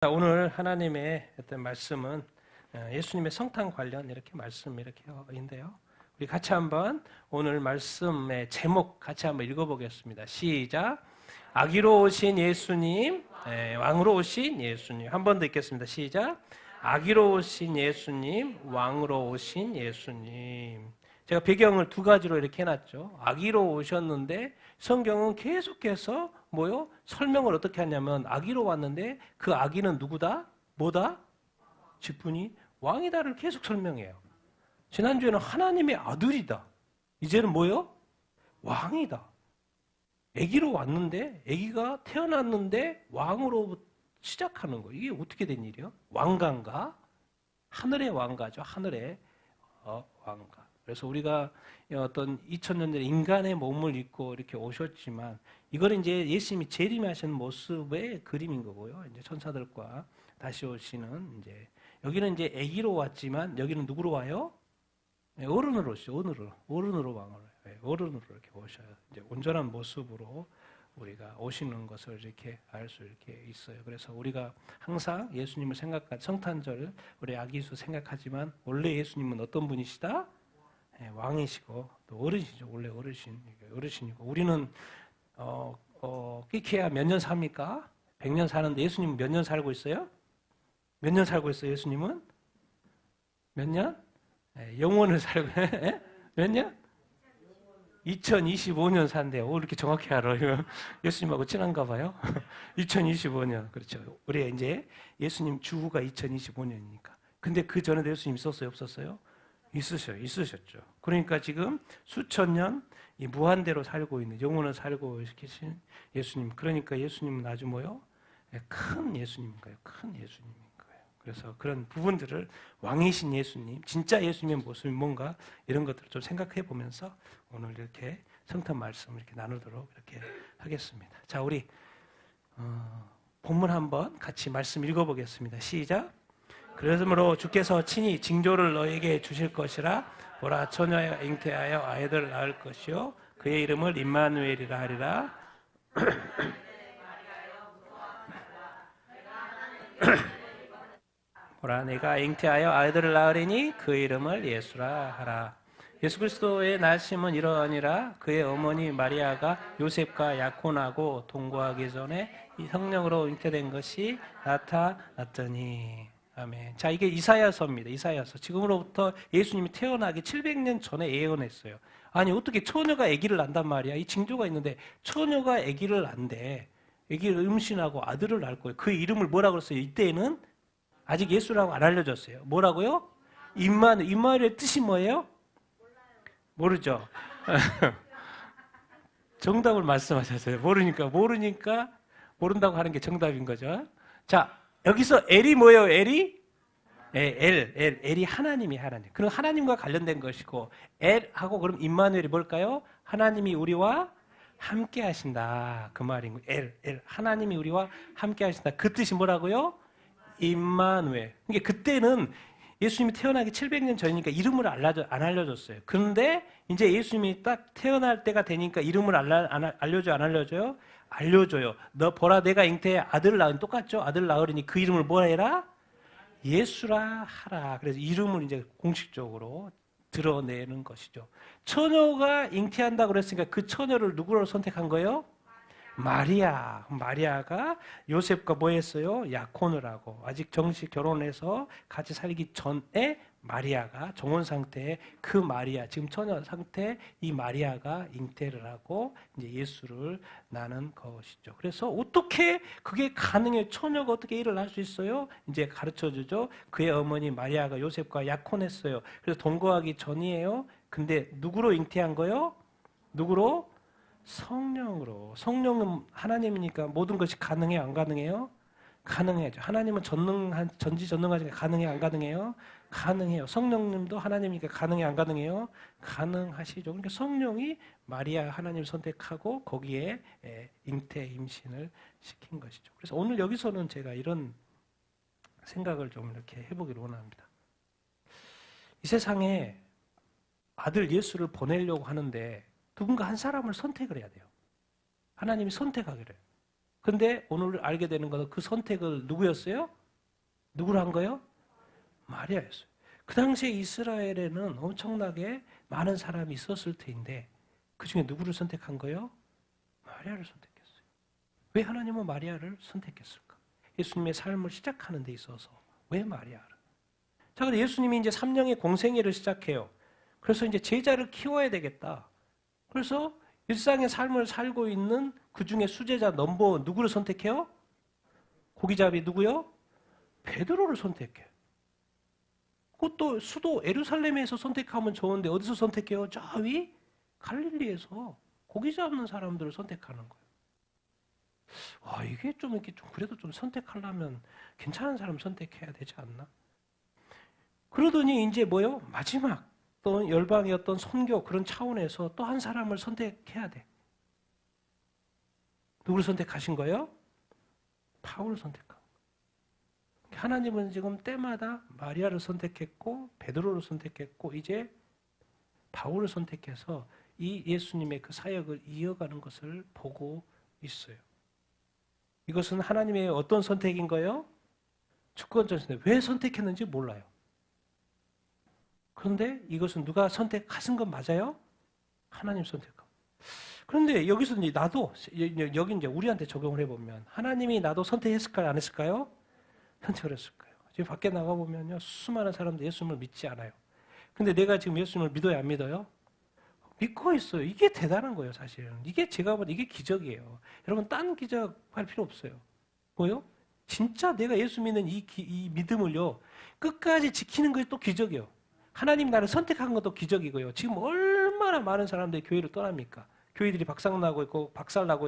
자, 오늘 하나님의 어떤 말씀은 예수님의 성탄 관련 이렇게 있는데요. 우리 같이 한번 오늘 말씀의 제목 같이 한번 읽어보겠습니다. 시작. 아기로 오신 예수님, 왕으로 오신 예수님. 한 번 더 읽겠습니다. 시작. 아기로 오신 예수님, 왕으로 오신 예수님. 제가 배경을 두 가지로 이렇게 해놨죠. 아기로 오셨는데 성경은 계속해서 설명을 어떻게 하냐면 아기로 왔는데 그 아기는 누구다? 뭐다? 직분이 왕이다를 계속 설명해요. 지난주에는 하나님의 아들이다. 이제는 왕이다. 아기로 왔는데 아기가 태어났는데 왕으로 시작하는 거. 이게 어떻게 된 일이에요? 왕가인가? 하늘의 왕가죠. 하늘의 왕가. 그래서 우리가 어떤 2000년 전에 인간의 몸을 입고 이렇게 오셨지만 이거는 이제 예수님이 재림하시는 모습의 그림인 거고요. 이제 천사들과 다시 오시는 이제 여기는 이제 아기로 왔지만 여기는 누구로 와요? 어른으로 오시죠. 어른으로 왕을 어른으로 이렇게 오셔요. 이제 온전한 모습으로 우리가 오시는 것을 이렇게 알 수 이렇게 있어요. 그래서 우리가 항상 예수님을 성탄절 우리 아기수 생각하지만 원래 예수님은 어떤 분이시다? 왕이시고 또 어르신이죠. 원래 어르신이고 우리는 끼케야 몇 년 삽니까? 100년 사는데 예수님은 몇 년 살고 있어요? 몇 년 살고 있어요? 예수님은 몇 년? 영원을 살고 몇 년? 2025년 산대요. 이렇게 정확히 알아요. 예수님하고 친한가 봐요. 2025년 그렇죠. 우리 이제 예수님 주후가 2025년이니까. 근데 그 전에도 예수님 있었어요? 없었어요? 있으셨죠. 그러니까 지금 수천 년 이 무한대로 살고 있는 영원을 살고 계신 예수님. 그러니까 예수님은 아주 큰 예수님인 거예요. 큰 예수님인 거예요. 그래서 그런 부분들을 왕이신 예수님, 진짜 예수님의 모습이 뭔가 이런 것들을 좀 생각해 보면서 오늘 이렇게 성탄 말씀을 이렇게 나누도록 이렇게 하겠습니다. 자, 우리 본문 한번 같이 말씀 읽어보겠습니다. 시작. 그러므로 주께서 친히 징조를 너에게 주실 것이라. 보라, 처녀가 잉태하여 아이들을 낳을 것이요 그의 이름을 임마누엘이라 하리라. 보라, 내가 잉태하여 아이들을 낳으리니 그의 이름을 예수라 하라. 예수 그리스도의 나심은 이러하니라. 그의 어머니 마리아가 요셉과 약혼하고 동거하기 전에 이 성령으로 잉태된 것이 나타났더니. 아멘. 자, 이게 이사야서입니다. 이사야서. 지금으로부터 예수님이 태어나기 700년 전에 예언했어요. 아니, 어떻게 처녀가 아기를 낳단 말이야? 이 징조가 있는데 처녀가 아기를 낳는데 아기를 임신하고 아들을 낳을 거예요. 그 이름을 뭐라고 그랬어요? 이때는 아직 예수라고 안 알려졌어요. 뭐라고요? 임마누엘의 뜻이 뭐예요? 모르죠. 정답을 말씀하셨어요. 모르니까 모른다고 하는 게 정답인 거죠. 자, 여기서 엘이 뭐예요? 엘이? 엘이 하나님이 하나님. 그럼 하나님과 관련된 것이고 엘하고 그럼 임마누엘이 뭘까요? 하나님이 우리와 함께 하신다. 그 말인 거예요. 엘. 하나님이 우리와 함께 하신다. 그 뜻이 뭐라고요? 임마누엘. 그러니까 그때는 예수님이 태어나기 700년 전이니까 이름을 안 알려줬어요. 그런데 이제 예수님이 딱 태어날 때가 되니까 이름을 알려줘요? 안 알려줘요? 알려줘요. 너 보라, 내가 잉태해 아들을 낳으니 똑같죠? 아들을 낳으니 그 이름을 뭐라 해라? 예수라 하라. 그래서 이름을 이제 공식적으로 드러내는 것이죠. 처녀가 잉태한다고 그랬으니까 그 처녀를 누구로 선택한 거예요? 마리아가 요셉과 뭐 했어요? 약혼을 하고 아직 정식 결혼해서 같이 살기 전에 마리아가 정혼 상태에 그 마리아, 지금 처녀 상태 이 마리아가 잉태를 하고 이제 예수를 낳는 것이죠. 그래서 어떻게 그게 가능해요? 처녀가 어떻게 일을 할 수 있어요? 이제 가르쳐 주죠. 그의 어머니 마리아가 요셉과 약혼했어요. 그래서 동거하기 전이에요. 근데 누구로 잉태한 거예요? 누구로? 성령으로. 성령은 하나님이니까 모든 것이 가능해요? 안 가능해요? 가능해요. 하나님은 전지전능하시니까 가능해요? 안 가능해요? 가능해요. 성령님도 하나님이니까 가능해요? 안 가능해요? 가능하시죠. 그러니까 성령이 마리아 하나님을 선택하고 거기에 임신을 시킨 것이죠. 그래서 오늘 여기서는 제가 이런 생각을 좀 이렇게 해보기를 원합니다. 이 세상에 아들 예수를 보내려고 하는데 누군가 한 사람을 선택을 해야 돼요. 하나님이 선택하기로 해요. 근데 오늘 알게 되는 것은 그 선택을 누구였어요? 누구를 한 거예요? 마리아였어요. 그 당시에 이스라엘에는 엄청나게 많은 사람이 있었을 텐데 그 중에 누구를 선택한 거예요? 마리아를 선택했어요. 왜 하나님은 마리아를 선택했을까? 예수님의 삶을 시작하는 데 있어서 왜 마리아를? 자, 그런데 예수님이 이제 3년의 공생애를 시작해요. 그래서 이제 제자를 키워야 되겠다. 그래서 일상의 삶을 살고 있는 그 중에 수제자 넘버 누구를 선택해요? 고기잡이 누구요? 베드로를 선택해. 그것도 수도 예루살렘에서 선택하면 좋은데 어디서 선택해요? 저 위 갈릴리에서 고기 잡는 사람들을 선택하는 거예요. 와, 이게 좀 이렇게 좀 그래도 좀 선택하려면 괜찮은 사람 선택해야 되지 않나? 그러더니 이제 뭐요? 마지막 또 열방의 어떤 선교 그런 차원에서 또 한 사람을 선택해야 돼. 누구를 선택하신 거예요? 바울을 선택한 거예요. 하나님은 지금 때마다 마리아를 선택했고 베드로를 선택했고 이제 바울을 선택해서 이 예수님의 그 사역을 이어가는 것을 보고 있어요. 이것은 하나님의 어떤 선택인 거예요? 주권적 선택. 왜 선택했는지 몰라요. 그런데 이것은 누가 선택하신 건 맞아요? 하나님 선택한. 그런데 여기서 이제 나도 여기 이제 우리한테 적용을 해보면 하나님이 나도 선택했을까요? 안 했을까요? 선택을 했을 거예요. 지금 밖에 나가 보면요 수많은 사람들 예수님을 믿지 않아요. 근데 내가 지금 예수님을 믿어요, 안 믿어요? 믿고 있어요. 이게 대단한 거예요, 사실은. 이게 제가 보는 이게 기적이에요. 여러분 딴 기적할 필요 없어요. 뭐요? 진짜 내가 예수 믿는 이 믿음을요 끝까지 지키는 것이 또 기적이에요. 하나님 나를 선택한 것도 기적이고요. 지금 얼마나 많은 사람들이 교회를 떠납니까? 교회들이 박살나고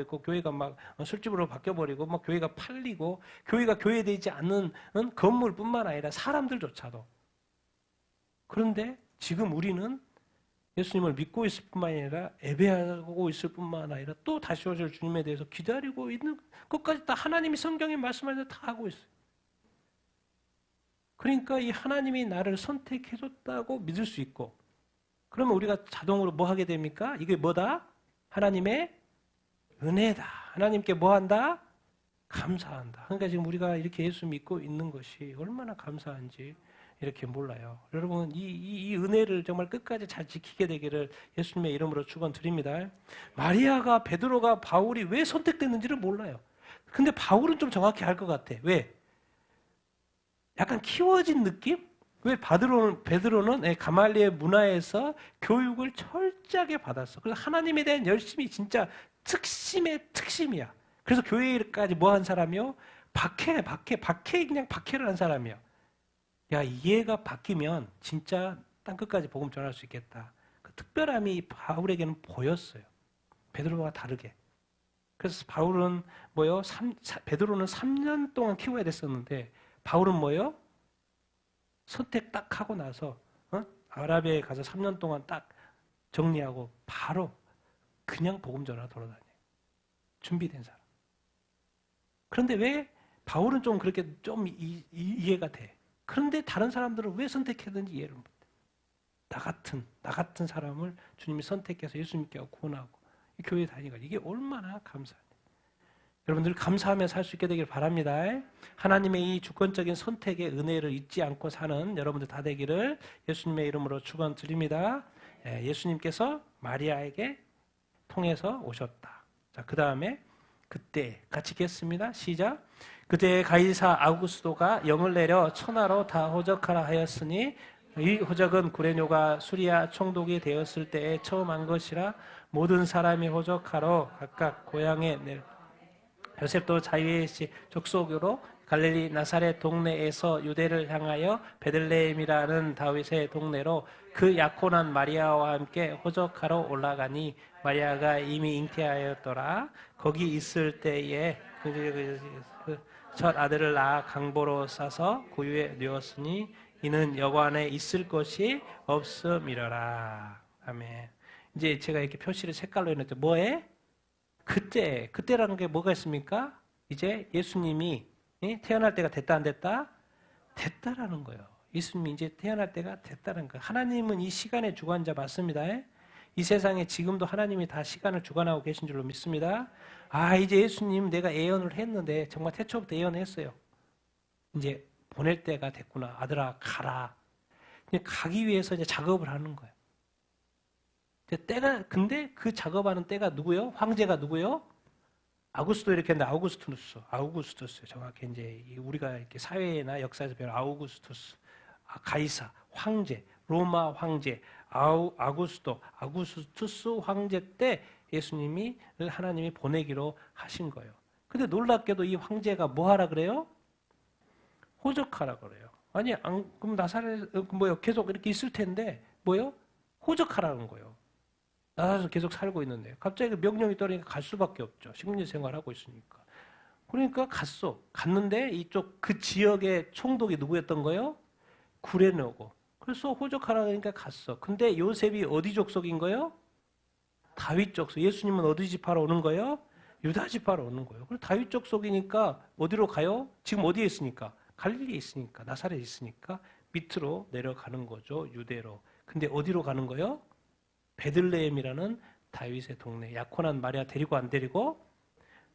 있고 교회가 막 술집으로 바뀌어버리고 막 교회가 팔리고 교회가 교회되지 않는 건물뿐만 아니라 사람들조차도. 그런데 지금 우리는 예수님을 믿고 있을 뿐만 아니라 예배하고 있을 뿐만 아니라 또 다시 오실 주님에 대해서 기다리고 있는 것까지 다 하나님이 성경에 말씀하셔서 다 하고 있어요. 그러니까 이 하나님이 나를 선택해줬다고 믿을 수 있고 그러면 우리가 자동으로 뭐 하게 됩니까? 이게 뭐다? 하나님의 은혜다. 하나님께 뭐 한다? 감사한다. 그러니까 지금 우리가 이렇게 예수 믿고 있는 것이 얼마나 감사한지 이렇게 몰라요. 여러분 이 은혜를 정말 끝까지 잘 지키게 되기를 예수님의 이름으로 축원드립니다. 마리아가 베드로가 바울이 왜 선택됐는지를 몰라요. 근데 바울은 좀 정확히 알 것 같아. 왜? 약간 키워진 느낌? 왜 베드로는 가말리엘 문화에서 교육을 철저하게 받았어. 그래서 하나님에 대한 열심이 진짜 특심의 특심이야. 그래서 교회까지 뭐 한 사람이요? 박해 그냥 박해를 한 사람이야. 야, 얘가 바뀌면 진짜 땅끝까지 복음 전할 수 있겠다. 그 특별함이 바울에게는 보였어요. 베드로와 다르게. 그래서 바울은 뭐요? 베드로는 3년 동안 키워야 됐었는데 바울은 뭐요? 선택 딱 하고 나서 아라비아에 가서 3년 동안 딱 정리하고 바로 그냥 복음 전하러 돌아다녀요. 준비된 사람. 그런데 왜 바울은 좀 그렇게 좀 이해가 돼. 그런데 다른 사람들은 왜 선택했는지 이해를 못해. 나 같은 사람을 주님이 선택해서 예수님께 구원하고 이 교회에 다니니까 이게 얼마나 감사해요. 여러분들 감사하며 살 수 있게 되길 바랍니다. 하나님의 이 주권적인 선택의 은혜를 잊지 않고 사는 여러분들 다 되기를 예수님의 이름으로 축원드립니다. 예수님께서 마리아에게 통해서 오셨다. 자, 그 다음에 그때 같이 읽겠습니다. 시작. 그때 가이사 아우구스도가 영을 내려 천하로 다 호적하라 하였으니 이 호적은 구레뇨가 수리아 총독이 되었을 때에 처음 한 것이라 모든 사람이 호적하러 각각 고향에 요셉도 자기의 족속으로 갈릴리 나사렛 동네에서 유대를 향하여 베들레헴이라는 다윗의 동네로 그 약혼한 마리아와 함께 호적하러 올라가니 마리아가 이미 잉태하였더라. 거기 있을 때에 첫 아들을 낳아 강보로 싸서 구유에 누웠으니 이는 여관에 있을 곳이 없음이러라. 아멘. 이제 제가 이렇게 표시를 색깔로 해놨죠. 뭐에? 그때라는 게 뭐가 있습니까? 이제 예수님이 태어날 때가 됐다 안 됐다? 됐다라는 거예요. 예수님이 이제 태어날 때가 됐다는 거예요. 하나님은 이 시간의 주관자 맞습니다. 이 세상에 지금도 하나님이 다 시간을 주관하고 계신 줄로 믿습니다. 이제 예수님 내가 예언을 했는데 정말 태초부터 예언했어요. 이제 보낼 때가 됐구나. 아들아 가라. 가기 위해서 이제 작업을 하는 거예요. 근데 그 작업하는 때가 누구요? 황제가 누구요? 아우구스도 이렇게 했는데 아우구스투스 정확히 이제 우리가 이렇게 사회나 역사에서 배운 아우구스투스, 가이사 황제, 로마 황제 아구스투스 황제 때 예수님이 하나님이 보내기로 하신 거예요. 근데 놀랍게도 이 황제가 뭐 하라 그래요? 호적하라 그래요. 아니 그럼 나사렛 계속 이렇게 있을 텐데 뭐요? 호적하라는 거예요. 나사렛에서 계속 살고 있는데 갑자기 명령이 떨어지니까 갈 수밖에 없죠. 식민지 생활하고 있으니까. 그러니까 갔는데 이쪽 그 지역의 총독이 누구였던 거예요? 구레네고. 그래서 호적하라 그러니까 갔어. 근데 요셉이 어디 족속인 거예요? 다윗 족속. 예수님은 어디 집하러 오는 거예요? 유다 집하러 오는 거예요. 그럼 다윗 족속이니까 어디로 가요? 지금 어디에 있으니까? 갈릴리에 있으니까, 나사렛에 있으니까 밑으로 내려가는 거죠. 유대로. 근데 어디로 가는 거예요? 베들레헴이라는 다윗의 동네. 약혼한 마리아 데리고 안 데리고?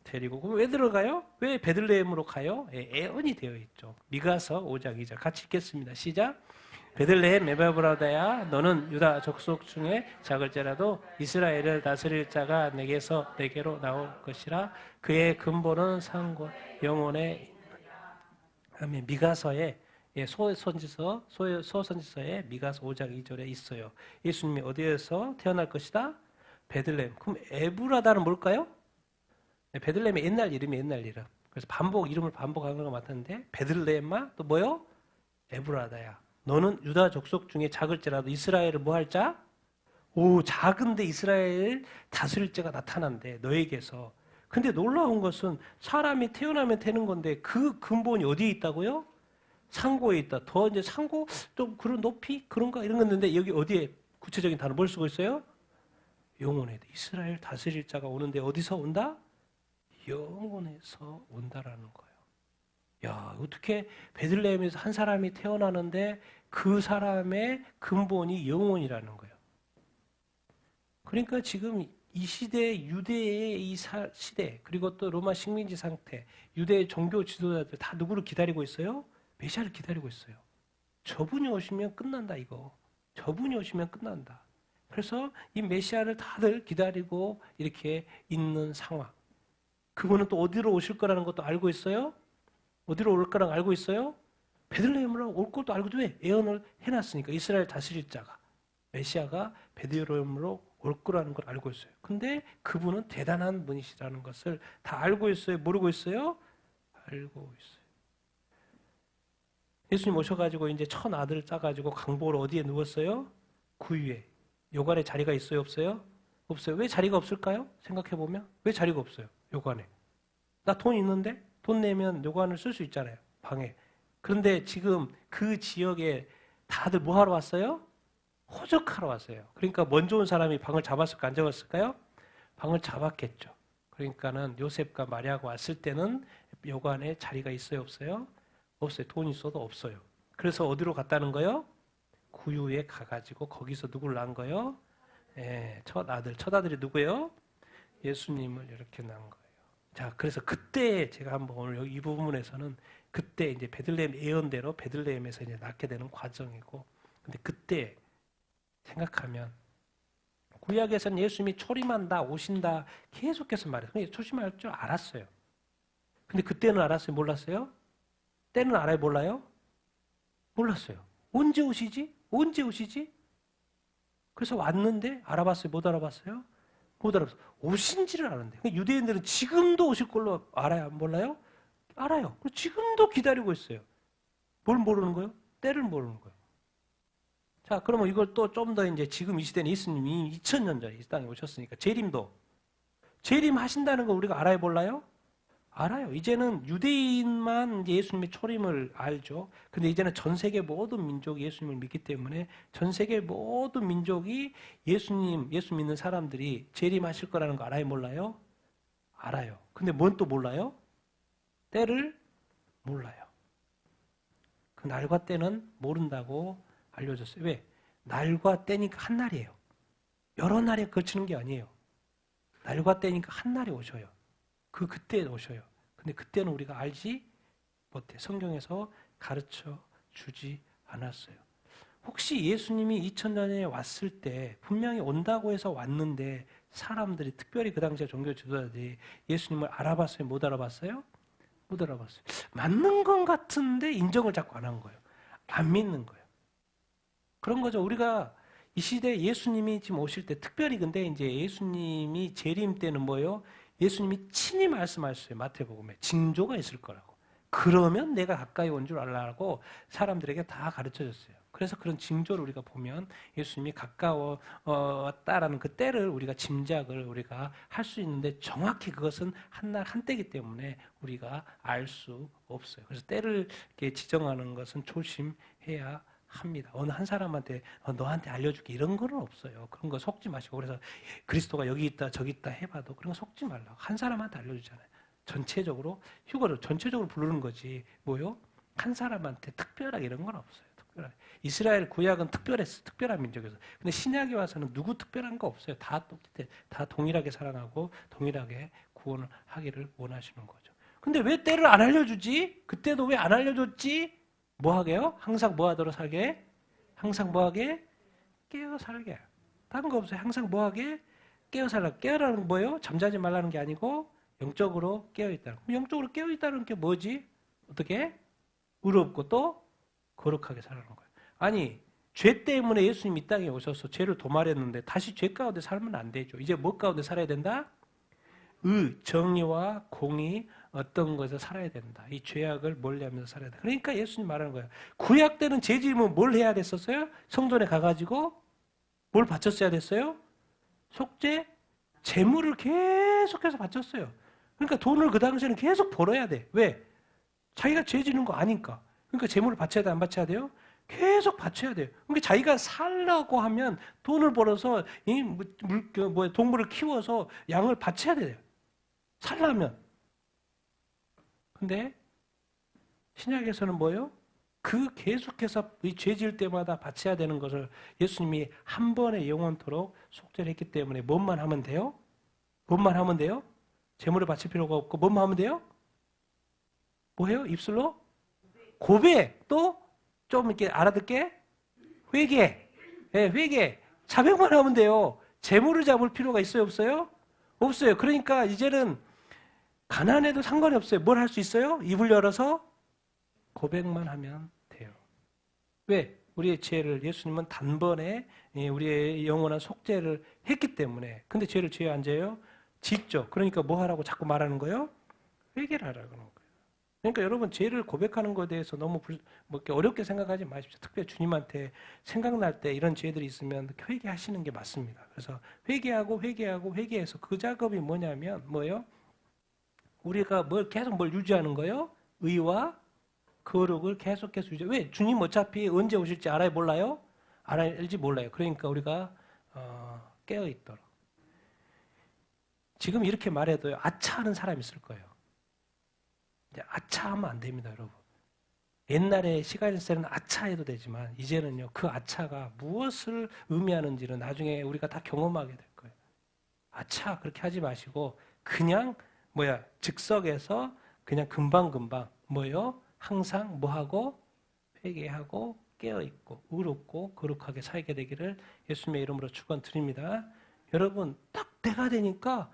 데리고. 그럼 왜 들어가요? 왜 베들레헴으로 가요? 예언이 되어 있죠. 미가서 5장 2절 같이 읽겠습니다. 시작. 베들레헴 에바브라다야 너는 유다 족속 중에 작을지라도 이스라엘을 다스릴 자가 내게로 나올 것이라. 그의 근본은 상고 영혼의 아멘. 미가서에 소선지서에 미가서 5장 2절에 있어요. 예수님이 어디에서 태어날 것이다? 베들레헴. 그럼 에브라다는 뭘까요? 베들레헴의 옛날 이름이 옛날 이름. 그래서 이름을 반복하는 것 같았는데 베들레헴마 또 뭐요? 에브라다야. 너는 유다 족속 중에 작을지라도 이스라엘을 뭐 할 자? 작은데 이스라엘 다스릴 자가 나타난대 너에게서. 근데 놀라운 것은 사람이 태어나면 되는 건데 그 근본이 어디에 있다고요? 상고에 있다. 더 이제 상고 좀 그런 높이 그런가 이런 건데 여기 어디에 구체적인 단어 뭘 쓰고 있어요? 영혼에. 이스라엘 다스릴 자가 오는데 어디서 온다? 영혼에서 온다라는 거예요. 야, 어떻게 베들레헴에서 한 사람이 태어나는데 그 사람의 근본이 영혼이라는 거예요. 그러니까 지금 이 시대, 유대의 이 시대, 그리고 또 로마 식민지 상태, 유대의 종교 지도자들 다 누구를 기다리고 있어요? 메시아를 기다리고 있어요. 저분이 오시면 끝난다 이거. 저분이 오시면 끝난다. 그래서 이 메시아를 다들 기다리고 이렇게 있는 상황. 그분은 또 어디로 오실 거라는 것도 알고 있어요? 어디로 올 거라는 알고 있어요? 베들레헴으로 올 것도 알고도 왜? 예언을 해놨으니까. 이스라엘 다스릴 자가, 메시아가 베들레헴으로 올 거라는 걸 알고 있어요. 근데 그분은 대단한 분이시라는 것을 다 알고 있어요? 모르고 있어요? 알고 있어요. 예수님 오셔가지고 이제 첫 아들을 짜가지고 강보로 어디에 누웠어요? 구유에. 요관에 자리가 있어요? 없어요? 없어요. 왜 자리가 없을까요? 생각해보면. 왜 자리가 없어요? 요관에. 나 돈 있는데? 돈 내면 요관을 쓸 수 있잖아요. 방에. 그런데 지금 그 지역에 다들 뭐 하러 왔어요? 호적하러 왔어요. 그러니까 먼저 온 사람이 방을 잡았을까 안 잡았을까요? 방을 잡았겠죠. 그러니까는 요셉과 마리아가 왔을 때는 요관에 자리가 있어요? 없어요? 없어요. 돈 있어도 없어요. 그래서 어디로 갔다는 거예요? 구유에 가가지고 거기서 누굴 낳은 거예요? 첫 아들이 누구예요? 예수님을 이렇게 낳은 거예요. 자, 그래서 그때 제가 한번 오늘 이 부분에서는 그때 이제 베들레헴 예언대로 베들레헴에서 이제 낳게 되는 과정이고, 근데 그때 생각하면 구약에서는 예수님이 초림한다, 오신다 계속해서 말해요. 초림할 줄 알았어요. 근데 그때는 알았어요? 몰랐어요? 때는 알아요? 몰라요? 몰랐어요. 언제 오시지? 언제 오시지? 그래서 왔는데 알아봤어요? 못 알아봤어요? 못 알아봤어요. 오신지를 아는데. 유대인들은 지금도 오실 걸로 알아요? 몰라요? 알아요. 지금도 기다리고 있어요. 뭘 모르는 거예요? 때를 모르는 거예요. 자, 그러면 이걸 또 좀 더 이제 지금 이 시대는 예수님이 2000년 전에 이 땅에 오셨으니까 재림 하신다는 거 우리가 알아요? 몰라요? 알아요. 이제는 유대인만 이제 예수님의 초림을 알죠. 근데 이제는 전 세계 모든 민족이 예수님을 믿기 때문에 전 세계 모든 민족이 예수 믿는 사람들이 재림하실 거라는 거 알아요? 몰라요? 알아요. 근데 뭔 또 몰라요? 때를 몰라요. 그 날과 때는 모른다고 알려졌어요. 왜? 날과 때니까 한 날이에요. 여러 날에 걸치는 게 아니에요. 날과 때니까 한 날에 오셔요. 그때 오셔요. 근데 그때는 우리가 알지 못해. 성경에서 가르쳐 주지 않았어요. 혹시 예수님이 2000년 전에 왔을 때 분명히 온다고 해서 왔는데 사람들이 특별히 그 당시에 종교 지도자들이 예수님을 알아봤어요? 못 알아봤어요? 못 알아봤어요. 맞는 것 같은데 인정을 자꾸 안 한 거예요. 안 믿는 거예요. 그런 거죠. 우리가 이 시대에 예수님이 지금 오실 때 특별히 근데 이제 예수님이 재림 때는 뭐예요? 예수님이 친히 말씀하셨어요. 마태복음에 징조가 있을 거라고. 그러면 내가 가까이 온 줄 알라고 사람들에게 다 가르쳐줬어요. 그래서 그런 징조를 우리가 보면 예수님이 가까워 왔다라는 그 때를 우리가 짐작을 우리가 할 수 있는데 정확히 그것은 한날 한때이기 때문에 우리가 알 수 없어요. 그래서 때를 이렇게 지정하는 것은 조심해야 합니다. 어느 한 사람한테 너한테 알려줄게 이런 거는 없어요. 그런 거 속지 마시고 그래서 그리스도가 여기 있다 저기 있다 해봐도 그런 거 속지 말라고. 한 사람한테 알려주잖아요. 전체적으로 휴거를 전체적으로 부르는 거지 뭐요? 한 사람한테 특별하게 이런 건 없어요. 특별하게. 이스라엘 구약은 특별했어. 특별한 민족이어서. 근데 신약에 와서는 누구 특별한 거 없어요. 다 똑같아. 다 동일하게 사랑하고 동일하게 구원을 하기를 원하시는 거죠. 근데 왜 때를 안 알려주지? 그때도 왜 안 알려줬지? 뭐 하게요? 항상 뭐 하도록 살게? 항상 뭐 하게? 깨어 살게. 다른 거 없어요. 항상 뭐 하게? 깨어 살라. 깨어라는 건 뭐예요? 잠자지 말라는 게 아니고 영적으로 깨어 있다는. 영적으로 깨어 있다는 게 뭐지? 어떻게? 의롭고 또 거룩하게 살아가는 거예요. 아니 죄 때문에 예수님이 이 땅에 오셔서 죄를 도말했는데 다시 죄 가운데 살면 안 되죠. 이제 뭐 가운데 살아야 된다? 정의와 공의 어떤 것에서 살아야 된다. 이 죄악을 멀리하면서 살아야 된다. 그러니까 예수님 말하는 거예요. 구약 때는 죄 지으면 뭘 해야 됐었어요? 성전에 가가지고 뭘 바쳤어야 됐어요? 속죄? 재물을 계속해서 바쳤어요. 그러니까 돈을 그 당시에는 계속 벌어야 돼. 왜? 자기가 죄 지는 거 아니까. 그러니까 재물을 바쳐야 돼, 안 바쳐야 돼요? 계속 바쳐야 돼요. 그러니까 자기가 살려고 하면 돈을 벌어서 동물을 키워서 양을 바쳐야 돼요. 살려면. 근데 신약에서는 뭐예요? 그 계속해서 죄 지을 때마다 바쳐야 되는 것을 예수님이 한 번에 영원토록 속죄를 했기 때문에 뭔만 하면 돼요? 뭔만 하면 돼요? 재물을 바칠 필요가 없고 뭔만 하면 돼요? 뭐예요? 입술로? 고백. 또 좀 이렇게 알아듣게? 회개. 네, 회개. 자백만 하면 돼요. 재물을 잡을 필요가 있어요? 없어요? 없어요. 그러니까 이제는 가난해도 상관이 없어요. 뭘 할 수 있어요? 입을 열어서 고백만 하면 돼요. 왜? 우리의 죄를 예수님은 단번에 우리의 영원한 속죄를 했기 때문에. 근데 죄를 죄에 안 져요? 짓죠. 그러니까 뭐 하라고 자꾸 말하는 거예요? 회개를 하라고 하는 거예요. 그러니까 여러분 죄를 고백하는 것에 대해서 너무 뭐 이렇게 어렵게 생각하지 마십시오. 특별히 주님한테 생각날 때 이런 죄들이 있으면 회개하시는 게 맞습니다. 그래서 회개해서 그 작업이 뭐냐면 뭐예요? 우리가 계속 뭘 유지하는 거예요? 의와 거룩을 계속해서 유지. 왜? 주님 어차피 언제 오실지 알아요? 몰라요? 알지 몰라요. 그러니까 우리가 깨어 있도록. 지금 이렇게 말해도요. 아차하는 사람이 있을 거예요. 아차하면 안 됩니다, 여러분. 옛날에 시간이 있을 때는 아차해도 되지만 이제는요. 그 아차가 무엇을 의미하는지는 나중에 우리가 다 경험하게 될 거예요. 아차 그렇게 하지 마시고 그냥 즉석에서 그냥 금방금방 항상 뭐하고 회개하고 깨어있고 의롭고 거룩하게 살게 되기를 예수님의 이름으로 축원드립니다. 여러분 딱 때가 되니까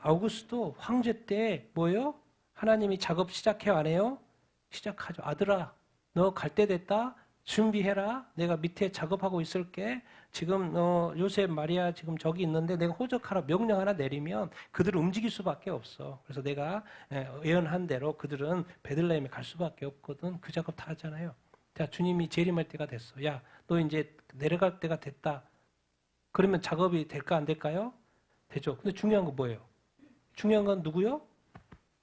아우구스도 황제 때 하나님이 작업 시작해요 안 해요? 시작하죠. 아들아 너 갈 때 됐다. 준비해라. 내가 밑에 작업하고 있을게. 지금 요셉 마리아 지금 저기 있는데 내가 호적하라 명령 하나 내리면 그들은 움직일 수밖에 없어. 그래서 내가 예언한 대로 그들은 베들레헴에 갈 수밖에 없거든. 그 작업 다 하잖아요. 자, 주님이 재림할 때가 됐어. 야, 너 이제 내려갈 때가 됐다. 그러면 작업이 될까 안 될까요? 되죠. 근데 중요한 건 뭐예요? 중요한 건 누구요?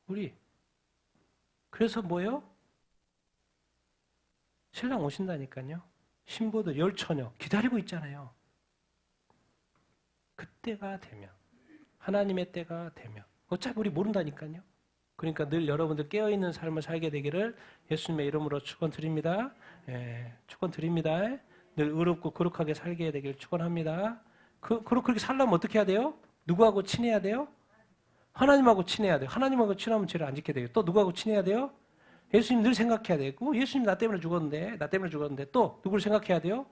우리. 그래서 신랑 오신다니까요. 신부들 열처녀 기다리고 있잖아요. 그때가 되면 하나님의 때가 되면 어차피 우리 모른다니까요. 그러니까 늘 여러분들 깨어있는 삶을 살게 되기를 예수님의 이름으로 축원드립니다. 축원드립니다. 늘 의롭고 거룩하게 살게 되기를 축원합니다. 그렇게 살려면 어떻게 해야 돼요? 누구하고 친해야 돼요? 하나님하고 친해야 돼요. 하나님하고 친하면 죄를 안 짓게 돼요. 또 누구하고 친해야 돼요? 예수님 늘 생각해야 되고, 예수님 나 때문에 죽었는데 또 누구를 생각해야 돼요?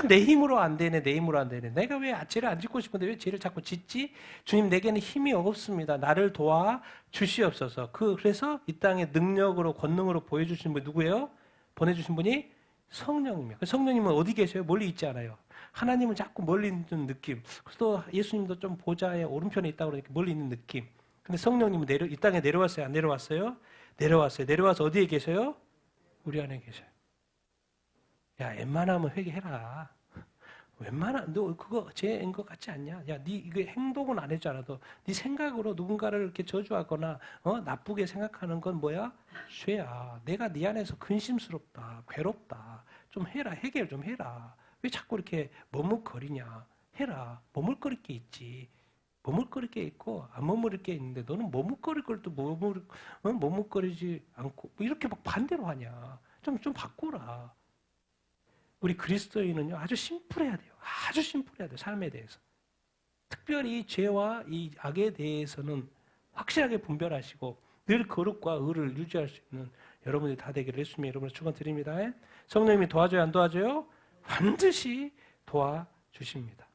내 힘으로 안 되네, 내 힘으로 안 되네. 내가 왜 죄를 안 짓고 싶은데 왜 죄를 자꾸 짓지? 주님, 내게는 힘이 없습니다. 나를 도와 주시옵소서. 그래서 이 땅에 능력으로, 권능으로 보여주신 분이 누구예요? 보내주신 분이 성령님이에요. 성령님은 어디 계세요? 멀리 있지 않아요. 하나님은 자꾸 멀리 있는 느낌. 그래서 또 예수님도 좀 보좌의 오른편에 있다고 그러니까 멀리 있는 느낌. 근데 성령님은 이 땅에 내려왔어요? 안 내려왔어요? 내려왔어요. 내려와서 어디에 계세요? 우리 안에 계셔요. 야, 웬만하면 회개해라. 너 그거 죄인 것 같지 않냐? 야, 네 이거 행동은 안 해지 않아도 네 생각으로 누군가를 이렇게 저주하거나 나쁘게 생각하는 건 뭐야? 죄야. 내가 네 안에서 근심스럽다, 괴롭다. 좀 해라. 해결 좀 해라. 왜 자꾸 이렇게 머뭇거리냐? 해라. 머물거릴 게 있지. 머물거릴 게 있고 안 머무를 게 있는데 너는 머뭇거릴 걸 또 머뭇거리지 않고 이렇게 막 반대로 하냐? 좀 바꾸라. 우리 그리스도인은요, 아주 심플해야 돼요. 아주 심플해야 돼요. 삶에 대해서. 특별히 죄와 이 악에 대해서는 확실하게 분별하시고 늘 거룩과 의를 유지할 수 있는 여러분들이 다 되기를 예수님의 이름으로 축원드립니다. 성령님이 도와줘요, 안 도와줘요? 반드시 도와주십니다.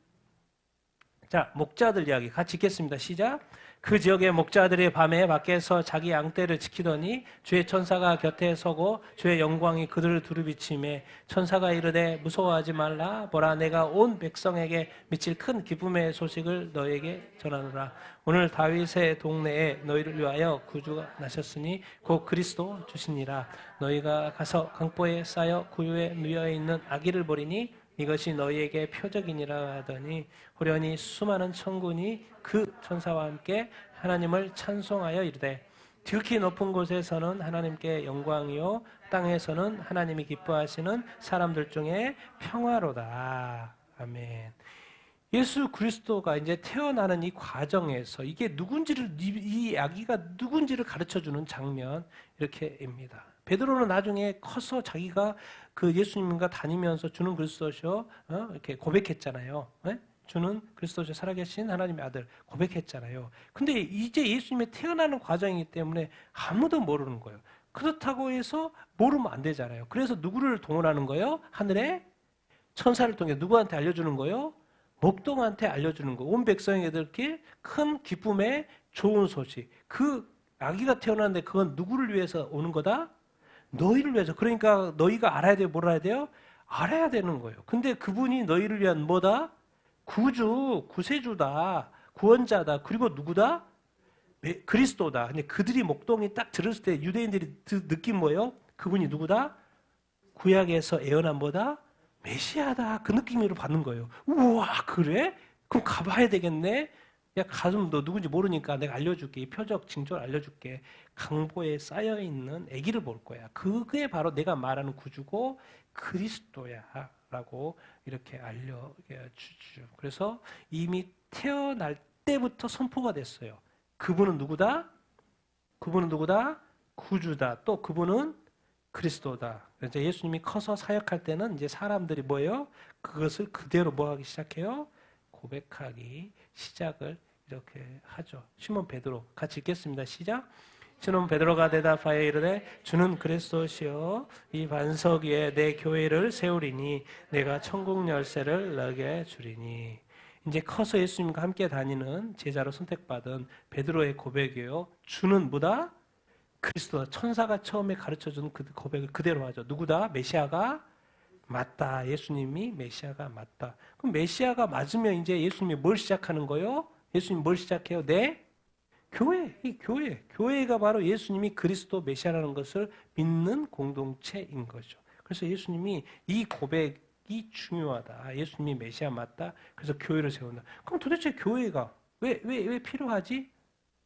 자, 목자들 이야기 같이 읽겠습니다. 시작. 그 지역의 목자들이 밤에 밖에서 자기 양떼를 지키더니 주의 천사가 곁에 서고 주의 영광이 그들을 두루비치매 천사가 이르되 무서워하지 말라. 보라, 내가 온 백성에게 미칠 큰 기쁨의 소식을 너에게 전하노라. 오늘 다윗의 동네에 너희를 위하여 구주가 나셨으니 곧 그리스도 주시니라. 너희가 가서 강보에 쌓여 구유에 누워 있는 아기를 보리니 이것이 너희에게 표적이니라 하더니 호련히 수많은 천군이 그 천사와 함께 하나님을 찬송하여 이르되 지극히 높은 곳에서는 하나님께 영광이요 땅에서는 하나님이 기뻐하시는 사람들 중에 평화로다. 아멘. 예수 그리스도가 이제 태어나는 이 과정에서 이게 누군지를 이 아기가 누군지를 가르쳐주는 장면 이렇게입니다. 베드로는 나중에 커서 자기가 그 예수님과 다니면서 주는 그리스도시요 이렇게 고백했잖아요. 네? 주는 그리스도시요 살아계신 하나님의 아들 고백했잖아요. 근데 이제 예수님이 태어나는 과정이기 때문에 아무도 모르는 거예요. 그렇다고 해서 모르면 안 되잖아요. 그래서 누구를 동원하는 거예요? 하늘에 천사를 통해 누구한테 알려주는 거예요? 목동한테 알려주는 거. 온 백성에게 큰 기쁨의 좋은 소식. 그 아기가 태어났는데 그건 누구를 위해서 오는 거다? 너희를 위해서. 그러니까 너희가 알아야 돼요? 뭘 알아야 돼요? 알아야 되는 거예요. 근데 그분이 너희를 위한 뭐다? 구주, 구세주다, 구원자다. 그리고 누구다? 그리스도다. 근데 그들이 목동이 딱 들었을 때 유대인들이 느낀 뭐예요? 그분이 누구다? 구약에서 예언한 뭐다? 메시아다. 그 느낌으로 받는 거예요. 우와, 그래? 그럼 가봐야 되겠네? 야, 가슴 너 누군지 모르니까 내가 알려줄게. 이 표적 징조를 알려줄게. 강보에 쌓여있는 아기를 볼 거야. 그게 바로 내가 말하는 구주고 그리스도야 라고 이렇게 알려주죠. 그래서 이미 태어날 때부터 선포가 됐어요. 그분은 누구다? 그분은 누구다? 구주다. 또 그분은 그리스도다. 그래서 예수님이 커서 사역할 때는 이제 사람들이 뭐예요? 그것을 그대로 뭐 하기 시작해요? 고백하기 시작을 이렇게 하죠. 시몬 베드로 같이 읽겠습니다. 시작. 시몬 베드로가 대답하여 이르되 주는 그리스도시요 이 반석 위에 내 교회를 세우리니 내가 천국 열쇠를 너에게 주리니. 이제 커서 예수님과 함께 다니는 제자로 선택받은 베드로의 고백이에요. 주는 뭐다? 그리스도다. 천사가 처음에 가르쳐준 그 고백을 그대로 하죠. 누구다? 메시아가 맞다. 예수님이 메시아가 맞다. 그럼 메시아가 맞으면 이제 예수님이 뭘 시작하는 거예요? 예수님이 뭘 시작해요? 네? 교회. 이 교회. 교회가 바로 예수님이 그리스도 메시아라는 것을 믿는 공동체인 거죠. 그래서 예수님이 이 고백이 중요하다. 예수님이 메시아 맞다. 그래서 교회를 세운다. 그럼 도대체 교회가 왜 필요하지?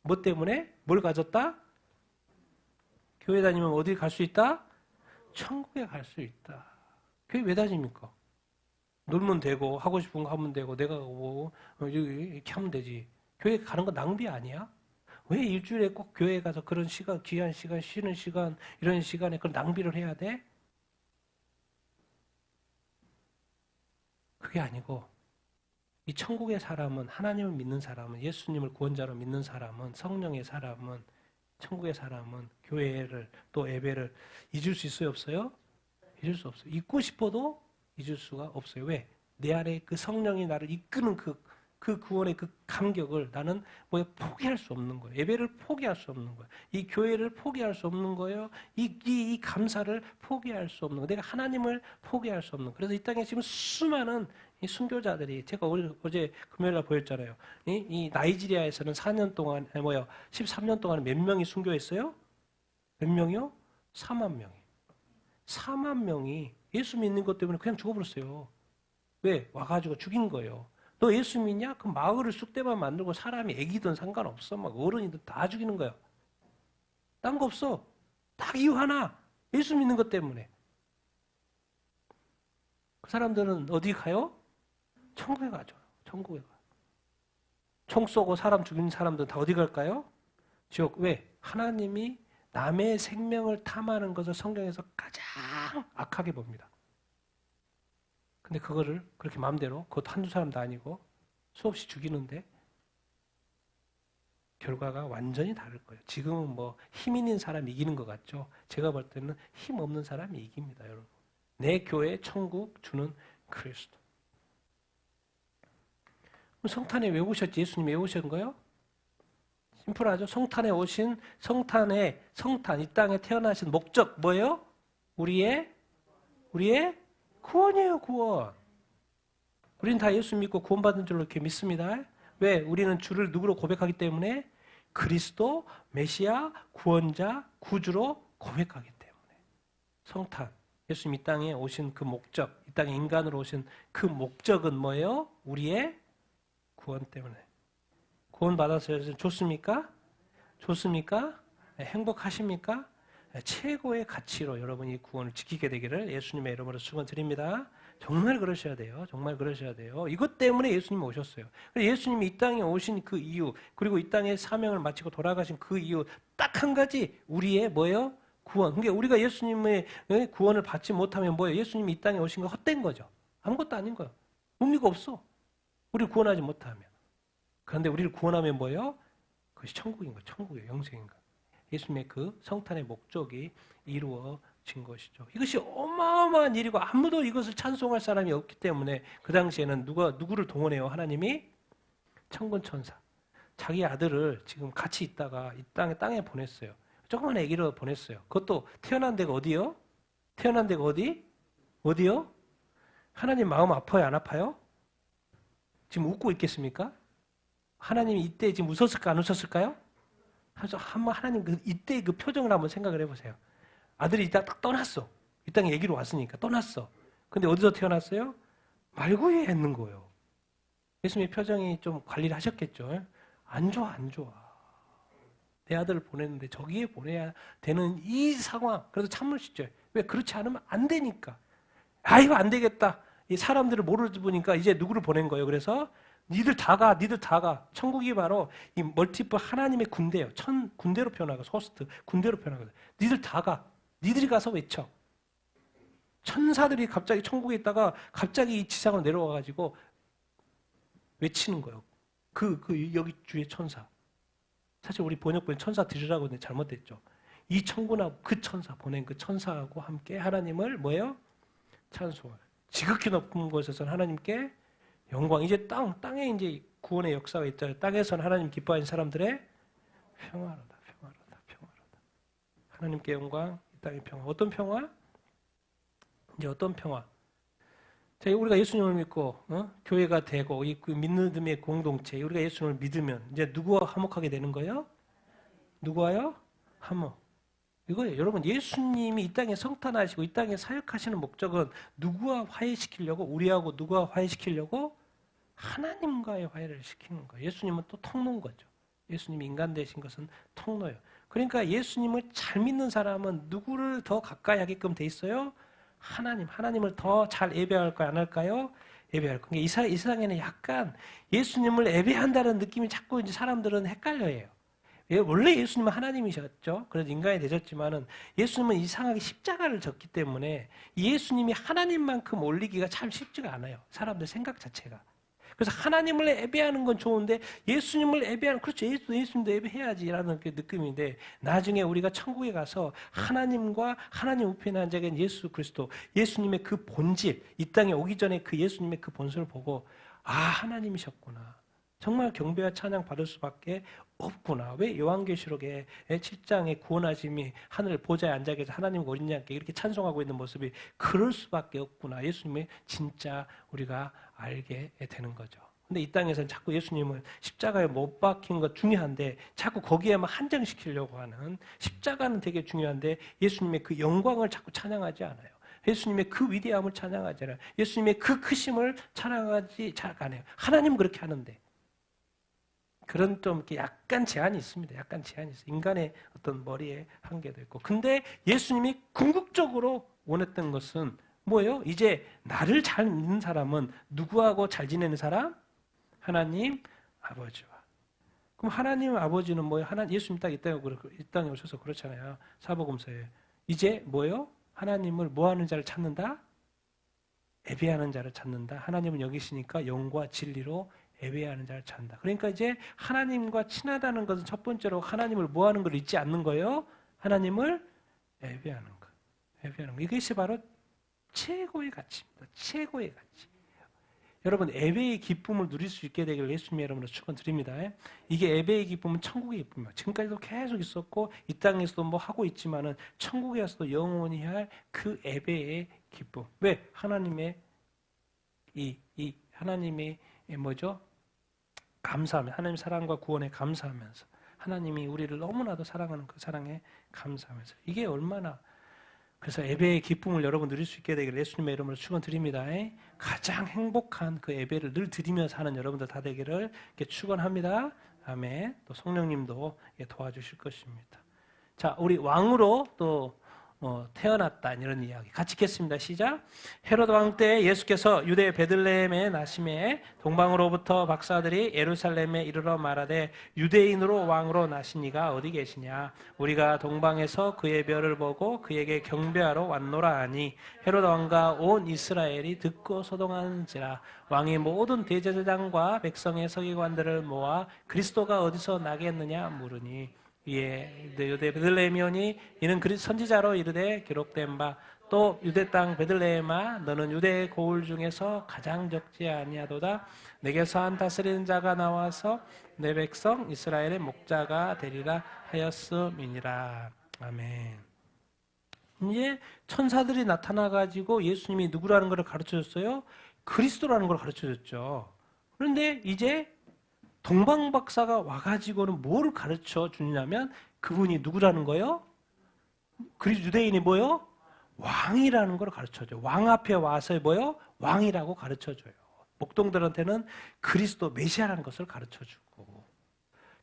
뭐 때문에? 뭘 가졌다? 교회 다니면 어디 갈 수 있다? 천국에 갈 수 있다. 교회 왜 다닙니까? 놀면 되고 하고 싶은 거 하면 되고 내가 뭐 이렇게 하면 되지. 교회 가는 거 낭비 아니야? 왜 일주일에 꼭 교회 가서 그런 시간, 귀한 시간, 쉬는 시간 이런 시간에 그런 낭비를 해야 돼? 그게 아니고 이 천국의 사람은, 하나님을 믿는 사람은, 예수님을 구원자로 믿는 사람은, 성령의 사람은, 천국의 사람은 교회를 또 예배를 잊을 수 있어요, 없어요? 잊을 수 없어요. 잊고 싶어도 잊을 수가 없어요. 왜? 내 안에 그 성령이 나를 이끄는 그 구원의 그 감격을 나는 포기할 수 없는 거예요. 예배를 포기할 수 없는 거예요. 이 교회를 포기할 수 없는 거예요. 이 감사를 포기할 수 없는 거예요. 내가 하나님을 포기할 수 없는 거예요. 그래서 이 땅에 지금 수많은 이 순교자들이, 제가 어제 금요일날 보였잖아요. 이 나이지리아에서는 4년 동안, 13년 동안 몇 명이 순교했어요? 몇 명이요? 4만 명이. 4만 명이 예수 믿는 것 때문에 그냥 죽어버렸어요. 왜? 와가지고 죽인 거예요. 너 예수 믿냐? 그 마을을 쑥대만 만들고 사람이 애기든 상관없어. 막 어른이든 다 죽이는 거야. 딴 거 없어. 딱 이유 하나. 예수 믿는 것 때문에. 그 사람들은 어디 가요? 천국에 가죠. 천국에 가. 총 쏘고 사람 죽이는 사람들 다 어디 갈까요? 지옥. 왜? 하나님이 남의 생명을 탐하는 것을 성경에서 가장 악하게 봅니다. 근데 그거를 그렇게 마음대로, 그것도 한두 사람도 아니고 수없이 죽이는데 결과가 완전히 다를 거예요. 지금은 힘 있는 사람이 이기는 것 같죠? 제가 볼 때는 힘 없는 사람이 이깁니다, 여러분. 내 교회 천국 주는 그리스도. 성탄에 왜 오셨지? 예수님이 왜 오신 거예요? 심플하죠? 성탄에 오신, 성탄, 이 땅에 태어나신 목적 뭐예요? 우리의 구원이에요, 구원. 우리는 다 예수 믿고 구원받은 줄로 이렇게 믿습니다. 왜? 우리는 주를 누구로 고백하기 때문에? 그리스도, 메시아, 구원자, 구주로 고백하기 때문에. 성탄, 예수님 이 땅에 오신 그 목적, 이 땅에 인간으로 오신 그 목적은 뭐예요? 우리의 구원 때문에. 구원받았어요. 좋습니까? 좋습니까? 행복하십니까? 최고의 가치로 여러분이 이 구원을 지키게 되기를 예수님의 이름으로 축원드립니다. 정말 그러셔야 돼요. 정말 그러셔야 돼요. 이것 때문에 예수님이 오셨어요. 예수님이 이 땅에 오신 그 이유, 그리고 이 땅에 사명을 마치고 돌아가신 그 이유 딱 한 가지, 우리의 뭐예요? 구원. 그러니까 우리가 예수님의 구원을 받지 못하면 뭐예요? 예수님이 이 땅에 오신 거 헛된 거죠. 아무것도 아닌 거예요. 의미가 없어. 우리를 구원하지 못하면. 그런데 우리를 구원하면 뭐예요? 그것이 천국인 거예요. 천국이에요. 영생인 거예요. 예수님의 그 성탄의 목적이 이루어진 것이죠. 이것이 어마어마한 일이고 아무도 이것을 찬송할 사람이 없기 때문에 그 당시에는 누구를 동원해요? 하나님이 천군 천사. 자기 아들을 지금 같이 있다가 이 땅에 보냈어요. 조그만 아기를 보냈어요. 그것도 태어난 데가 어디요? 태어난 데가 어디? 어디요? 하나님 마음 아파요? 안 아파요? 지금 웃고 있겠습니까? 하나님이 이때 지금 웃었을까 안 웃었을까요? 한번 하나님 이때 그 표정을 한번 생각을 해보세요. 아들이 이 땅 딱 떠났어. 이 땅에 얘기로 왔으니까 떠났어. 근데 어디서 태어났어요? 말구에 있는 거예요. 예수님의 표정이 좀 관리를 하셨겠죠. 안 좋아, 안 좋아. 내 아들을 보냈는데 저기에 보내야 되는 이 상황. 그래서 참으시죠. 왜? 그렇지 않으면 안 되니까. 이거 안 되겠다. 이 사람들을 모르보니까 이제 누구를 보낸 거예요. 그래서 니들 다 가. 천국이 바로 이 멀티플 하나님의 군대예요. 군대로 표현하고 소스트 군대로 표현하거든. 니들 다 가. 니들이 가서 외쳐. 천사들이 갑자기 천국에 있다가 갑자기 이 지상으로 내려와가지고 외치는 거예요. 여기 주의 천사. 사실 우리 번역본에 천사 들으라고 했는데 잘못됐죠. 이 천군하고 그 천사, 보낸 그 천사하고 함께 하나님을 뭐예요? 찬송을. 지극히 높은 곳에서는 하나님께 영광. 이제 땅에 이제 구원의 역사가 있잖아요. 땅에서는 하나님 기뻐하는 사람들의 평화로다. 하나님께 영광, 이 땅의 평화. 어떤 평화? 이제 어떤 평화? 자, 우리가 예수님을 믿고 교회가 되고 그 믿음의 공동체, 우리가 예수님을 믿으면 이제 누구와 화목하게 되는 거예요? 누구와요? 화목. 이거예요. 여러분, 예수님이 이 땅에 성탄하시고 이 땅에 사역하시는 목적은 누구와 화해시키려고? 우리하고 누구와 화해시키려고? 하나님과의 화해를 시키는 거예요. 예수님은 또 통로인 거죠. 예수님이 인간 되신 것은 통로예요. 그러니까 예수님을 잘 믿는 사람은 누구를 더 가까이 하게끔 돼 있어요? 하나님을 더 잘 예배할까요? 안 할까요? 예배할 거예요. 이 세상에는 약간 예수님을 예배한다는 느낌이 자꾸 이제 사람들은 헷갈려해요. 원래 예수님은 하나님이셨죠. 그래서 인간이 되셨지만은 예수님은 이상하게 십자가를 졌기 때문에 예수님이 하나님만큼 올리기가 참 쉽지가 않아요. 사람들 생각 자체가. 그래서 하나님을 예배하는 건 좋은데 예수님을 예배하는, 그렇죠. 예수님도 예배해야지라는 그 느낌인데, 나중에 우리가 천국에 가서 하나님과 하나님 우편에 앉아 계신 예수 그리스도, 예수님의 그 본질, 이 땅에 오기 전에 그 예수님의 그 본성을 보고, 아, 하나님이셨구나. 정말 경배와 찬양 받을 수밖에 없구나. 왜 요한계시록에 7장에 구원하심이 하늘 보좌에 앉아 계셔 하나님과 어린 양께 이렇게 찬송하고 있는 모습이 그럴 수밖에 없구나. 예수님이 진짜 우리가 알게 되는 거죠. 근데 이 땅에서는 자꾸 예수님을 십자가에 못 박힌 것 중요한데 자꾸 거기에만 한정시키려고 하는, 십자가는 되게 중요한데 예수님의 그 영광을 자꾸 찬양하지 않아요. 예수님의 그 위대함을 찬양하지 않아요. 예수님의 그 크심을 찬양하지 잘 않아요. 하나님은 그렇게 하는데. 그런 좀 약간 제한이 있습니다. 약간 제한이 있어요. 인간의 어떤 머리에 한계도 있고. 근데 예수님이 궁극적으로 원했던 것은 뭐예요? 이제 나를 잘 믿는 사람은 누구하고 잘 지내는 사람? 하나님 아버지와. 그럼 하나님 아버지는 뭐예요? 예수님 딱 이 땅에 오셔서 그렇잖아요. 사복음서에. 이제 뭐예요? 하나님을 뭐 하는 자를 찾는다? 예배하는 자를 찾는다. 하나님은 여기 있으니까 영과 진리로 예배하는 자를 찾는다. 그러니까 이제 하나님과 친하다는 것은 첫 번째로 하나님을 뭐 하는 걸 잊지 않는 거예요. 하나님을 예배하는 것. 예배하는 것. 이것이 바로 최고의 가치입니다. 최고의 가치. 여러분, 예배의 기쁨을 누릴 수 있게 되기를 예수님의 이름으로 축원드립니다. 이게 예배의 기쁨은 천국의 기쁨이에요. 지금까지도 계속 있었고 이 땅에서도 뭐 하고 있지만은 천국에서도 영원히 할 그 예배의 기쁨. 왜? 하나님의 하나님의 뭐죠? 감사하며, 하나님의 사랑과 구원에 감사하면서, 하나님이 우리를 너무나도 사랑하는 그 사랑에 감사하면서, 이게 얼마나, 그래서 예배의 기쁨을 여러분 누릴 수 있게 되기를 예수님의 이름으로 축원드립니다. 가장 행복한 그 예배를 늘 드리면서 하는 여러분들 다 되기를 축원합니다. 아멘. 또 성령님도 도와주실 것입니다. 자, 우리 왕으로 또 태어났다 이런 이야기 같이 읽겠습니다. 시작. 헤롯 왕 때 예수께서 유대 베들레헴에 나심에 동방으로부터 박사들이 예루살렘에 이르러 말하되 유대인으로 왕으로 나신 이가 어디 계시냐? 우리가 동방에서 그의 별을 보고 그에게 경배하러 왔노라 하니 헤롯 왕과 온 이스라엘이 듣고 소동하는지라. 왕이 모든 대제사장과 백성의 서기관들을 모아 그리스도가 어디서 나겠느냐 물으니 이에 유대 베들레헴이 오니 이는 선지자로 이르되 기록된 바 또 유대 땅 베들레헴아 너는 유대의 고을 중에서 가장 적지 아니하도다. 내게서 한 다스리는 자가 나와서 내 백성 이스라엘의 목자가 되리라 하였음이니라. 아멘. 이제 천사들이 나타나가지고 예수님이 누구라는 걸 가르쳐줬어요? 그리스도라는 걸 가르쳐줬죠. 그런데 이제 동방박사가 와가지고는 뭐를 가르쳐 주냐면 그분이 누구라는 거예요? 유대인이 뭐요? 왕이라는 걸 가르쳐줘요. 왕 앞에 와서 뭐요? 왕이라고 가르쳐줘요. 목동들한테는 그리스도 메시아라는 것을 가르쳐주고.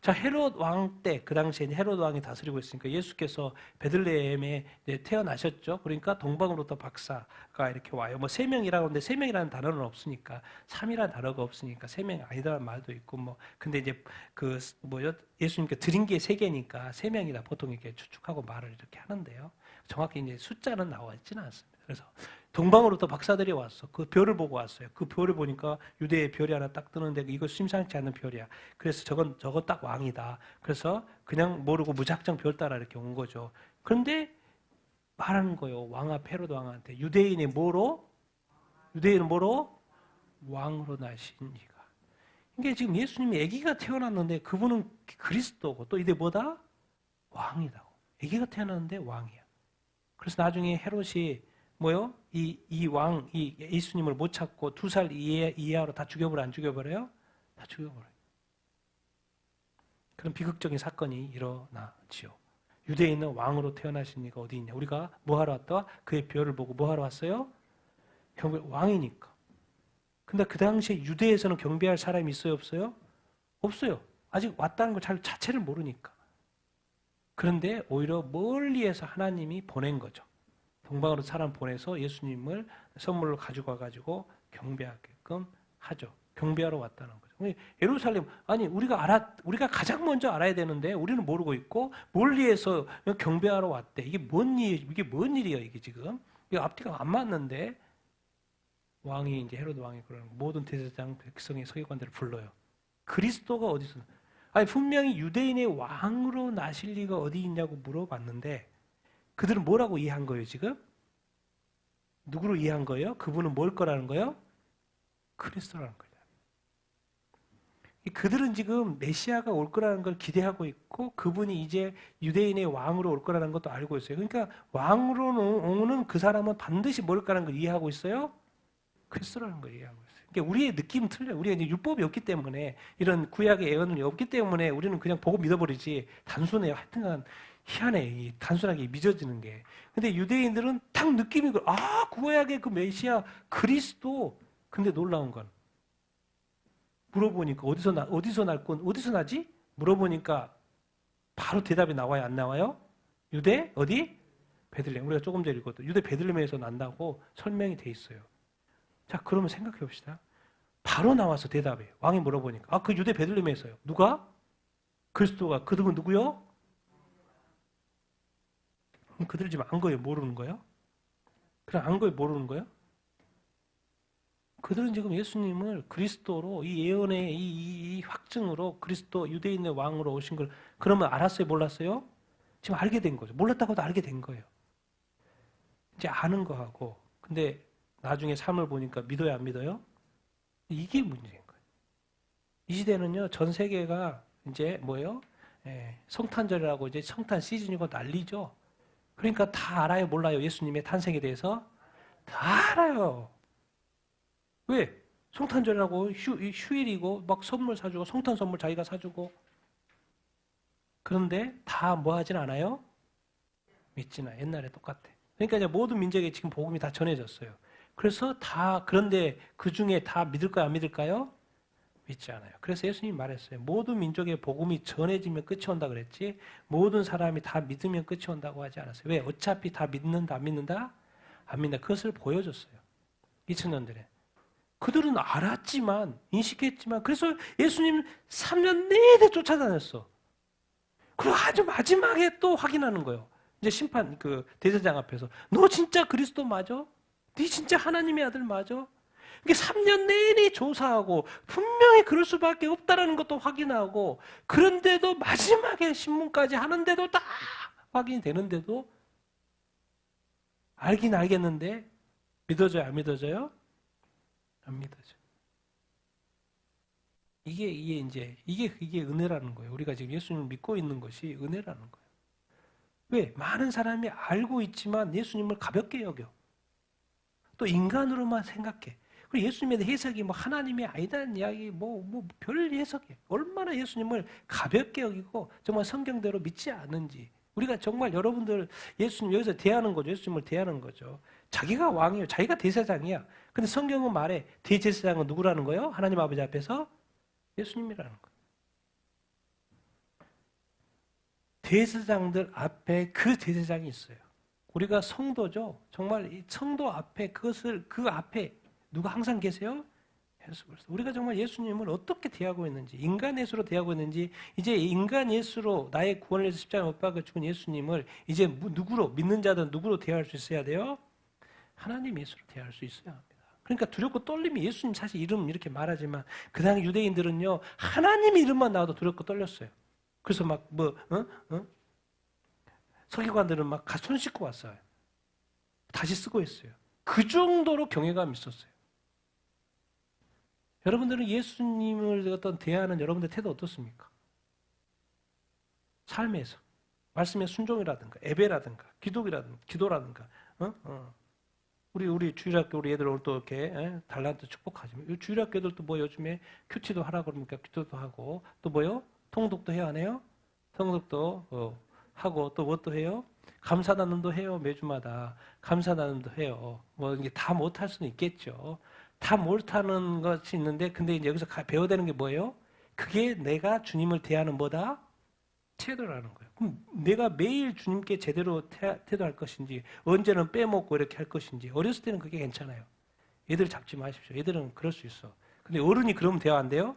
자, 헤롯 왕 때, 그 당시에 헤롯 왕이 다스리고 있으니까 예수께서 베들레헴에 태어나셨죠. 그러니까 동방으로부터 박사가 이렇게 와요. 뭐 3명이라고 하는데 3명이라는 단어는 없으니까, 3이라는 단어가 없으니까 3명이 아니다라는 말도 있고 뭐. 근데 이제 예수님께 드린 게 3개니까 3명이다 보통 이렇게 추측하고 말을 이렇게 하는데요. 정확히 이제 숫자는 나와 있지는 않습니다. 그래서 동방으로부터 박사들이 왔어. 그 별을 보고 왔어요. 그 별을 보니까 유대의 별이 하나 딱 뜨는데 이거 심상치 않은 별이야. 그래서 저거 딱 왕이다. 그래서 그냥 모르고 무작정 별 따라 이렇게 온 거죠. 그런데 말하는 거예요. 왕 앞 헤롯 왕한테 유대인은 뭐로? 왕으로 나신 이가. 이게 지금 예수님이 아기가 태어났는데 그분은 그리스도고 또 이제 뭐다? 왕이다. 아기가 태어났는데 왕이야. 그래서 나중에 헤롯이 뭐요? 이 예수님을 못 찾고 2살 이하로 다 죽여버려, 안 죽여버려요? 다 죽여버려요. 그런 비극적인 사건이 일어나지요. 유대인은 왕으로 태어나신 이가 어디 있냐? 우리가 뭐 하러 왔다? 그의 별을 보고 뭐 하러 왔어요? 왕이니까. 근데 그 당시에 유대에서는 경배할 사람이 있어요, 없어요? 없어요. 아직 왔다는 걸 자체를 모르니까. 그런데 오히려 멀리에서 하나님이 보낸 거죠. 동방으로 사람 보내서 예수님을 선물로 가지고 와가지고 경배하게끔 하죠. 경배하러 왔다는 거죠. 예루살렘, 아니 우리가 가장 먼저 알아야 되는데 우리는 모르고 있고 멀리에서 경배하러 왔대. 이게 뭔 일이야 이게 지금? 이게 앞뒤가 안 맞는데 왕이 이제 헤로드 왕이 그러는 모든 대제사장 백성의 서기관들을 불러요. 그리스도가 어디서? 아니 분명히 유대인의 왕으로 나실 리가 어디 있냐고 물어봤는데 그들은 뭐라고 이해한 거예요 지금? 누구로 이해한 거예요? 그분은 뭘 거라는 거예요? 그리스도라는 거예요. 그들은 지금 메시아가 올 거라는 걸 기대하고 있고 그분이 이제 유대인의 왕으로 올 거라는 것도 알고 있어요. 그러니까 왕으로 오는 그 사람은 반드시 뭘 거라는 걸 이해하고 있어요? 그리스도라는 걸 이해하고 있어요. 그러니까 우리의 느낌은 틀려요. 우리가 이제 율법이 없기 때문에 이런 구약의 예언이 없기 때문에 우리는 그냥 보고 믿어버리지 단순해요. 하여튼간 희한해. 이 단순하게 믿어지는 게. 근데 유대인들은 딱 느낌이 구약의 그 메시아 그리스도. 근데 놀라운 건 물어보니까 어디서 나지? 물어보니까 바로 대답이 나와요, 안 나와요? 유대 어디? 베들레헴. 우리가 조금 전에 읽었던 유대 베들레헴에서 난다고 설명이 돼 있어요. 자, 그러면 생각해 봅시다. 바로 나와서 대답해. 왕이 물어보니까 그 유대 베들레헴에서요. 누가? 그리스도가. 그들은 누구요? 그들 지금 안 거예요? 모르는 거예요? 그럼 안 거예요? 모르는 거예요? 그들은 지금 예수님을 그리스도로 이 예언의 이 확증으로 그리스도 유대인의 왕으로 오신 걸 그러면 알았어요? 몰랐어요? 지금 알게 된 거죠. 몰랐다고도 알게 된 거예요. 이제 아는 거하고 근데 나중에 삶을 보니까 믿어요? 안 믿어요? 이게 문제인 거예요. 이 시대는요. 전 세계가 이제 뭐예요? 성탄절이라고 이제 성탄 시즌이고 난리죠. 그러니까 다 알아요? 몰라요? 예수님의 탄생에 대해서? 다 알아요. 왜? 성탄절이라고 휴일이고 막 선물 사주고 성탄 선물 자기가 사주고 그런데 다 뭐 하진 않아요? 믿지는 않아요. 옛날에 똑같아. 그러니까 이제 모든 민족에 지금 복음이 다 전해졌어요. 그래서 다 그런데 그 중에 다 믿을까요? 안 믿을까요? 믿지 않아요. 그래서 예수님이 말했어요. 모든 민족의 복음이 전해지면 끝이 온다 그랬지 모든 사람이 다 믿으면 끝이 온다고 하지 않았어요. 왜? 어차피 다 믿는다 안 믿는다? 안 믿는다. 그것을 보여줬어요. 2000년들에. 그들은 알았지만 인식했지만 그래서 예수님 3년 내내 쫓아다녔어. 그리고 아주 마지막에 또 확인하는 거예요. 이제 심판 그 대제사장 앞에서 너 진짜 그리스도 맞아? 네 진짜 하나님의 아들 맞아? 이게 3년 내내 조사하고 분명히 그럴 수밖에 없다라는 것도 확인하고 그런데도 마지막에 신문까지 하는데도 다 확인이 되는데도 알긴 알겠는데 믿어져요? 안 믿어져요? 안 믿어져. 이게 은혜라는 거예요. 우리가 지금 예수님을 믿고 있는 것이 은혜라는 거예요. 왜? 많은 사람이 알고 있지만 예수님을 가볍게 여겨. 또 인간으로만 생각해. 그리고 예수님에 대해 해석이 뭐 하나님이 아니다는 이야기 별 해석이 얼마나 예수님을 가볍게 여기고 정말 성경대로 믿지 않은지. 우리가 정말 여러분들 예수님 여기서 대하는 거죠. 예수님을 대하는 거죠. 자기가 왕이에요. 자기가 대제사장이야. 근데 성경은 말해 대제사장은 누구라는 거예요? 하나님 아버지 앞에서 예수님이라는 거예요. 대제사장들 앞에 그 대제사장이 있어요. 우리가 성도죠. 정말 이 성도 앞에 그 앞에 누가 항상 계세요? 예수 그리스도. 우리가 정말 예수님을 어떻게 대하고 있는지, 인간 예수로 대하고 있는지, 이제 인간 예수로 나의 구원을 위해서 십자가에 못 박아 죽은 예수님을 이제 누구로 믿는 자든 누구로 대할 수 있어야 돼요? 하나님 예수로 대할 수 있어야 합니다. 그러니까 두렵고 떨림이 예수님 사실 이름 이렇게 말하지만 그 당시 유대인들은요 하나님 이름만 나와도 두렵고 떨렸어요. 그래서 막 서기관들은 막 손 씻고 왔어요. 다시 쓰고 있어요. 그 정도로 경외감이 있었어요. 여러분들은 예수님을 어떤 대하는 여러분들 태도 어떻습니까? 삶에서 말씀의 순종이라든가 예배라든가 기도라든가 우리 주일학교 우리 애들 오늘 또 이렇게 달란트 축복하지만 주일학교 애들도 뭐 요즘에 큐티도 하라 그러니까 기도도 하고 또 뭐요? 통독도 해야 하네요. 통독도 하고 또 뭐 또 해요? 감사나눔도 해요. 매주마다 감사나눔도 해요. 뭐 이게 다 못할 수는 있겠죠. 다 못하는 것이 있는데 근데 이제 여기서 배워야 되는 게 뭐예요? 그게 내가 주님을 대하는 뭐다? 태도라는 거예요. 그럼 내가 매일 주님께 제대로 태도할 것인지 언제는 빼먹고 이렇게 할 것인지 어렸을 때는 그게 괜찮아요. 애들 잡지 마십시오. 애들은 그럴 수 있어. 근데 어른이 그러면 돼요? 안 돼요?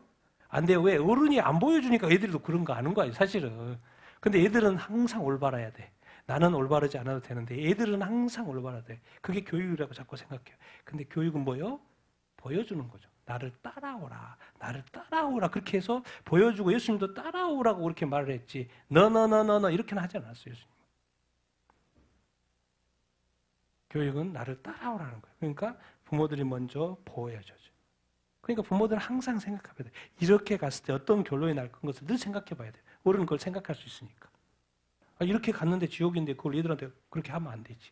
안 돼요. 왜? 어른이 안 보여주니까 애들도 그런 거 아는 거예요. 사실은. 근데 애들은 항상 올바라야 돼. 나는 올바르지 않아도 되는데 애들은 항상 올바라야 돼. 그게 교육이라고 자꾸 생각해요. 근데 교육은 뭐예요? 보여주는 거죠. 나를 따라오라. 나를 따라오라. 그렇게 해서 보여주고 예수님도 따라오라고 그렇게 말을 했지. 너 이렇게는 하지 않았어요. 예수님. 교육은 나를 따라오라는 거예요. 그러니까 부모들이 먼저 보호해줘죠. 그러니까 부모들은 항상 생각해야 돼요. 이렇게 갔을 때 어떤 결론이 날 것을 늘 생각해 봐야 돼요. 어른은 그걸 생각할 수 있으니까. 이렇게 갔는데 지옥인데 그걸 얘들한테 그렇게 하면 안 되지.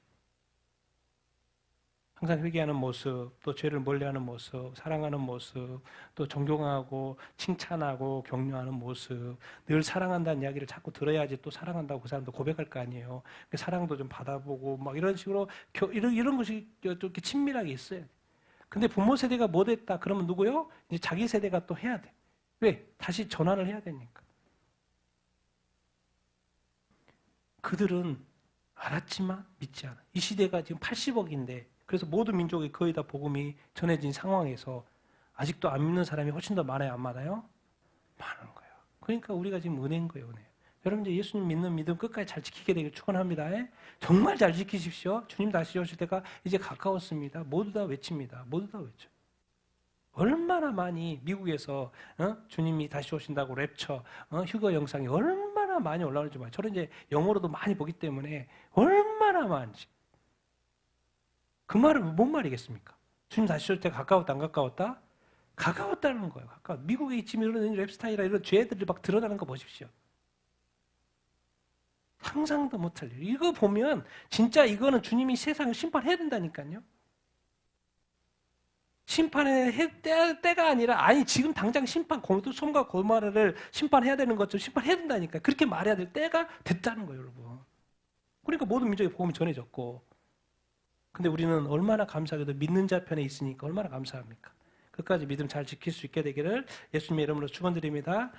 항상 회개하는 모습, 또 죄를 멀리하는 모습, 사랑하는 모습, 또 존경하고 칭찬하고 격려하는 모습, 늘 사랑한다는 이야기를 자꾸 들어야지 또 사랑한다고 그 사람도 고백할 거 아니에요. 사랑도 좀 받아보고 막 이런 식으로 이런 것이 좀 이렇게 친밀하게 있어야 돼. 근데 부모 세대가 뭐 됐다 그러면 누구요? 이제 자기 세대가 또 해야 돼. 왜? 다시 전환을 해야 되니까. 그들은 알았지만 믿지 않아. 이 시대가 지금 80억인데 그래서 모든 민족이 거의 다 복음이 전해진 상황에서 아직도 안 믿는 사람이 훨씬 더 많아요, 안 많아요? 많은 거예요. 그러니까 우리가 지금 은혜인 거예요, 은혜. 여러분 이제 예수님 믿는 믿음 끝까지 잘 지키게 되길 축원합니다. 정말 잘 지키십시오. 주님 다시 오실 때가 이제 가까웠습니다. 모두 다 외칩니다. 모두 다 외쳐. 얼마나 많이 미국에서 주님이 다시 오신다고 랩처, 휴거 영상이 얼마나 많이 올라오는지 봐요. 저는 이제 영어로도 많이 보기 때문에 얼마나 많은지. 그 말은 뭔 말이겠습니까? 주님 다시 올 때 가까웠다 안 가까웠다? 가까웠다는 거예요. 미국에 지금 이런 랩스타일이나 이런 죄들이 막 드러나는 거 보십시오. 상상도 못할 일. 이거 보면 진짜 이거는 주님이 세상을 심판해야 된다니까요. 심판의 때가 아니라 지금 당장 심판 솜과 고마를 심판해야 되는 것처럼 심판해야 된다니까. 그렇게 말해야 될 때가 됐다는 거예요, 여러분. 그러니까 모든 민족의 복음이 전해졌고, 근데 우리는 얼마나 감사하게도 믿는 자 편에 있으니까 얼마나 감사합니까? 끝까지 믿음 잘 지킬 수 있게 되기를 예수님의 이름으로 축원드립니다.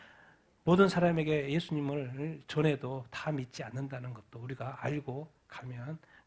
모든 사람에게 예수님을 전해도 다 믿지 않는다는 것도 우리가 알고